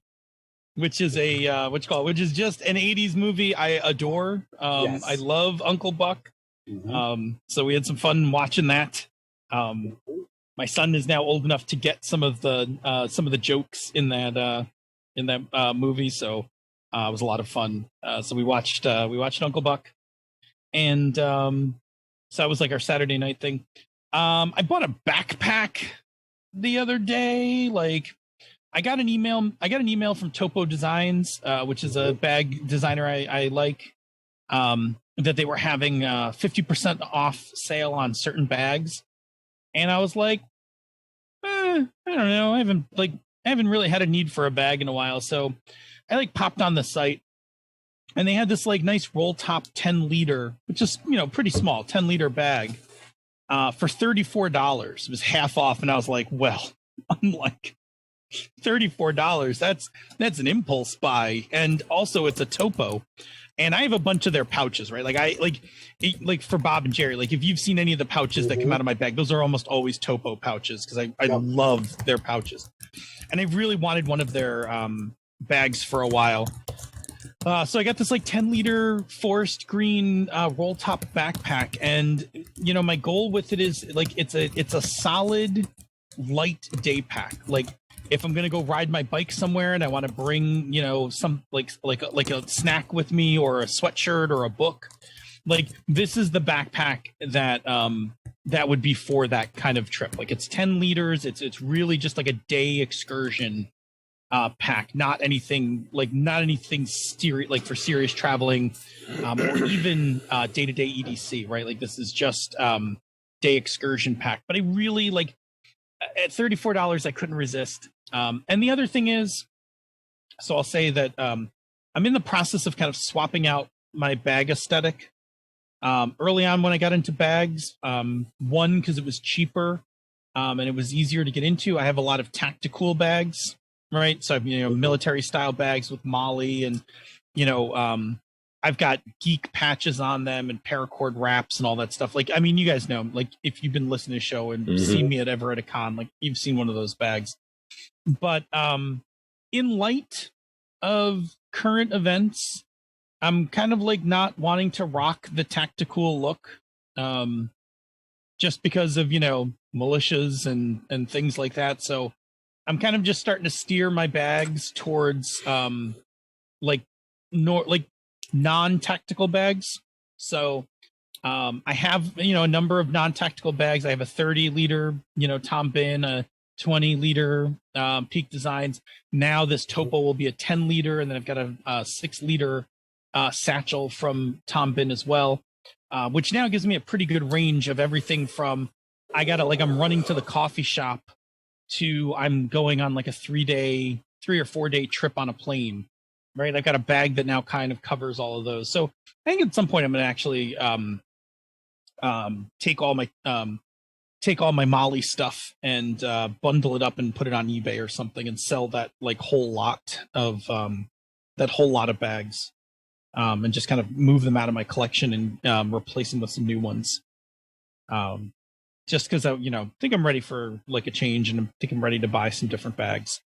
Which is which is just an 80s movie I adore. Yes. I love Uncle Buck. Mm-hmm. So we had some fun watching that. my son is now old enough to get some of the jokes in that movie. So it was a lot of fun. So we watched Uncle Buck, and so that was like our Saturday night thing. I bought a backpack the other day. Like, I got an email from Topo Designs, which is a bag designer I like, that they were having 50% off sale on certain bags. And I was like, I don't know. I haven't really had a need for a bag in a while. So I like popped on the site, and they had this like nice roll top 10 liter, which is, pretty small, 10-liter bag, for $34. It was half off. And I was like, well, I'm like, $34. That's an impulse buy. And also it's a Topo. And I have a bunch of their pouches, right? Like for Bob and Jerry, like if you've seen any of the pouches that come out of my bag, those are almost always Topo pouches, because I love their pouches. And I really wanted one of their bags for a while. So I got this like 10-liter forest green roll top backpack. And, my goal with it is like, it's a solid light day pack. Like, if I'm gonna go ride my bike somewhere and I want to bring, some like a snack with me, or a sweatshirt or a book, like this is the backpack that would be for that kind of trip. Like, it's 10 liters. It's really just like a day excursion pack, not anything like for serious traveling, or even day-to-day EDC, right? Like, this is just day excursion pack. But I really like, at $34, I couldn't resist. And the other thing is, so I'll say that I'm in the process of kind of swapping out my bag aesthetic. Early on when I got into bags, one, because it was cheaper, and it was easier to get into. I have a lot of tactical bags, right? So I have, military style bags with Molly, and, I've got geek patches on them and paracord wraps and all that stuff. Like, I mean, you guys know, like, if you've been listening to the show and seen me at a con, like, you've seen one of those bags. But in light of current events, I'm kind of like not wanting to rock the tactical look, just because of, militias and things like that. So I'm kind of just starting to steer my bags towards non-tactical bags. So I have, a number of non-tactical bags. I have a 30-liter, Tom Bin, a 20-liter Peak Designs. Now this Topo will be a 10-liter, and then I've got a 6-liter satchel from Tom Bin as well, which now gives me a pretty good range of everything from I'm running to the coffee shop to I'm going on like a 3 or 4 day trip on a plane, right? I've got a bag that now kind of covers all of those. So I think at some point I'm going to actually take all my Molly stuff and bundle it up and put it on eBay or something, and sell that like whole lot of bags, and just kind of move them out of my collection and replace them with some new ones. Just because I, think I'm ready for like a change, and I think I'm ready to buy some different bags.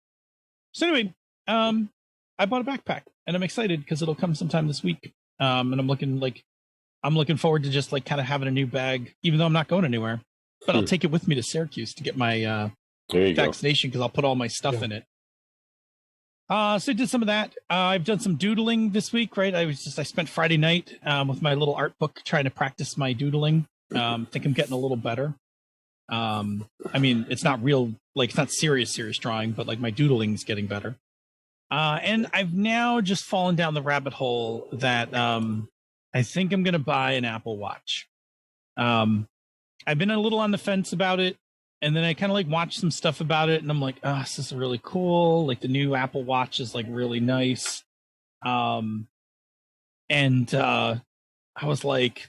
So anyway, I bought a backpack, and I'm excited because it'll come sometime this week. And I'm looking forward to just like kind of having a new bag, even though I'm not going anywhere. But I'll take it with me to Syracuse to get my vaccination, because I'll put all my stuff in it. So I did some of that. I've done some doodling this week, right? I spent Friday night with my little art book trying to practice my doodling. I think I'm getting a little better. I mean, it's not real, like it's not serious drawing, but like my doodling's getting better. And I've now just fallen down the rabbit hole that I think I'm going to buy an Apple Watch. I've been a little on the fence about it, and then I kind of like watched some stuff about it, and I'm like, oh, this is really cool. Like the new Apple Watch is like really nice. And I was like,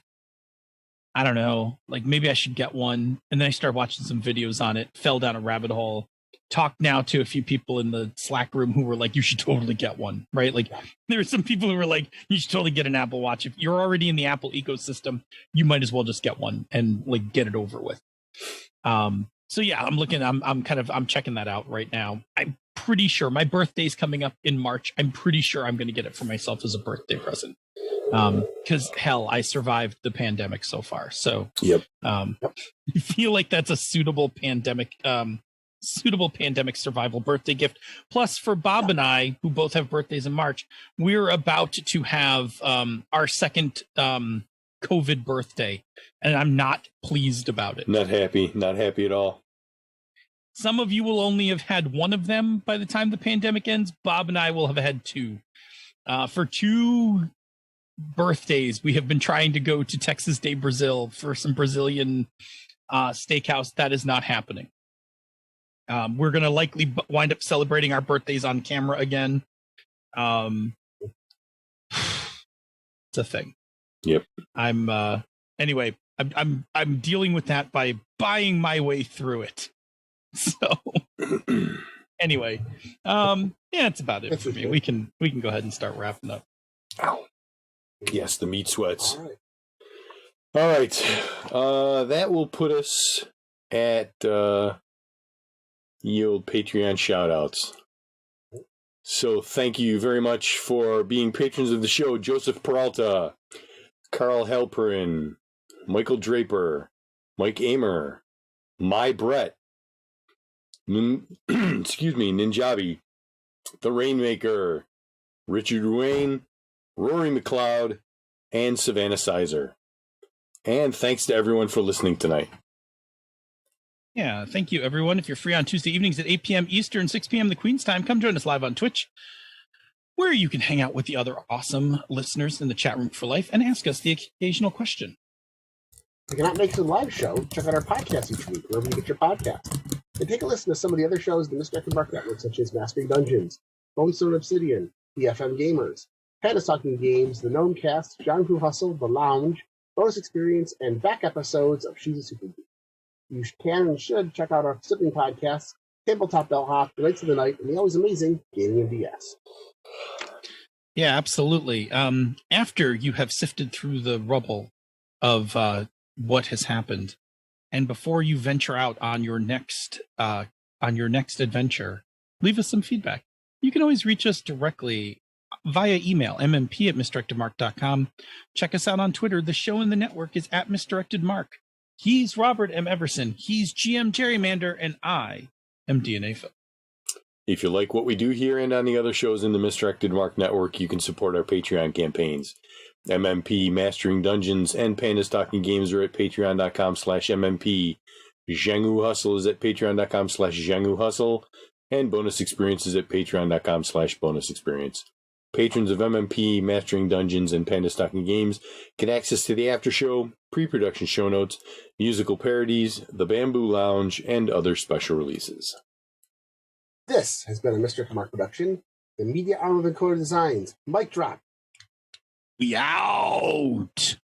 I don't know, like maybe I should get one. And then I started watching some videos on it, fell down a rabbit hole, talked now to a few people in the Slack room who were like, you should totally get one, right? Like there were some people who were like, you should totally get an Apple Watch. If you're already in the Apple ecosystem, you might as well just get one and like get it over with. So yeah, I'm checking that out right now. I'm pretty sure my birthday's coming up in March. I'm pretty sure I'm going to get it for myself as a birthday present. Because hell, I survived the pandemic so far. So Yep. I feel like that's a suitable pandemic survival birthday gift. Plus, for Bob and I, who both have birthdays in March, we're about to have our second COVID birthday, and I'm not pleased about it. Not happy at all. Some of you will only have had one of them by the time the pandemic ends. Bob and I will have had two. For 2 birthdays, we have been trying to go to Texas de Brazil for some Brazilian steakhouse. That is not happening. We're going to likely wind up celebrating our birthdays on camera again. It's a thing. Yep. Anyway, I'm dealing with that by buying my way through it. So anyway, yeah, that's about it for me. We can go ahead and start wrapping up. Ow. Yes, the meat sweats. All right. That will put us at the old Patreon shoutouts. So thank you very much for being patrons of the show. Joseph Peralta, Carl Halperin, Michael Draper, Mike Amer, My Brett, Ninjabi, The Rainmaker, Richard Wayne, Rory McLeod, and Savannah Sizer. And thanks to everyone for listening tonight. Yeah, thank you, everyone. If you're free on Tuesday evenings at 8 p.m. Eastern, 6 p.m. the Queen's time, come join us live on Twitch, where you can hang out with the other awesome listeners in the chat room for life and ask us the occasional question. If you cannot make the live show, check out our podcast each week, wherever you get your podcast. And take a listen to some of the other shows in the Misdirected Mark Network, such as Mastering Dungeons, Bonestone Obsidian, BFM Gamers, Pandas Talking Games, The Gnome Cast, John Crew Hustle, The Lounge, Bonus Experience, and back episodes of She's a Super Geek. You can and should check out our sibling podcasts, Tabletop Bellhop, The Knights of the Night, and the always amazing Gaming and BS. Yeah, absolutely. After you have sifted through the rubble of what has happened, and before you venture out on your next adventure, leave us some feedback. You can always reach us directly via email, mmp@misdirectedmark.com. Check us out on Twitter. The show in the network is @misdirectedmark. He's Robert M. Everson. He's GM Gerrymander, and I am DNA Phil. If you like what we do here and on the other shows in the Misdirected Mark Network, you can support our Patreon campaigns. MMP, Mastering Dungeons, and Pandas Talking Games are at patreon.com/MMP. Zhanghu Hustle is at patreon.com/Zhanghu Hustle. And Bonus Experience is at patreon.com/Bonus Experience. Patrons of MMP, Mastering Dungeons, and Pandas Talking Games get access to the after show, pre-production show notes, musical parodies, the Bamboo Lounge, and other special releases. This has been a Misdirected Mark production. The media arm of Encoded Designs. Mic drop. We out.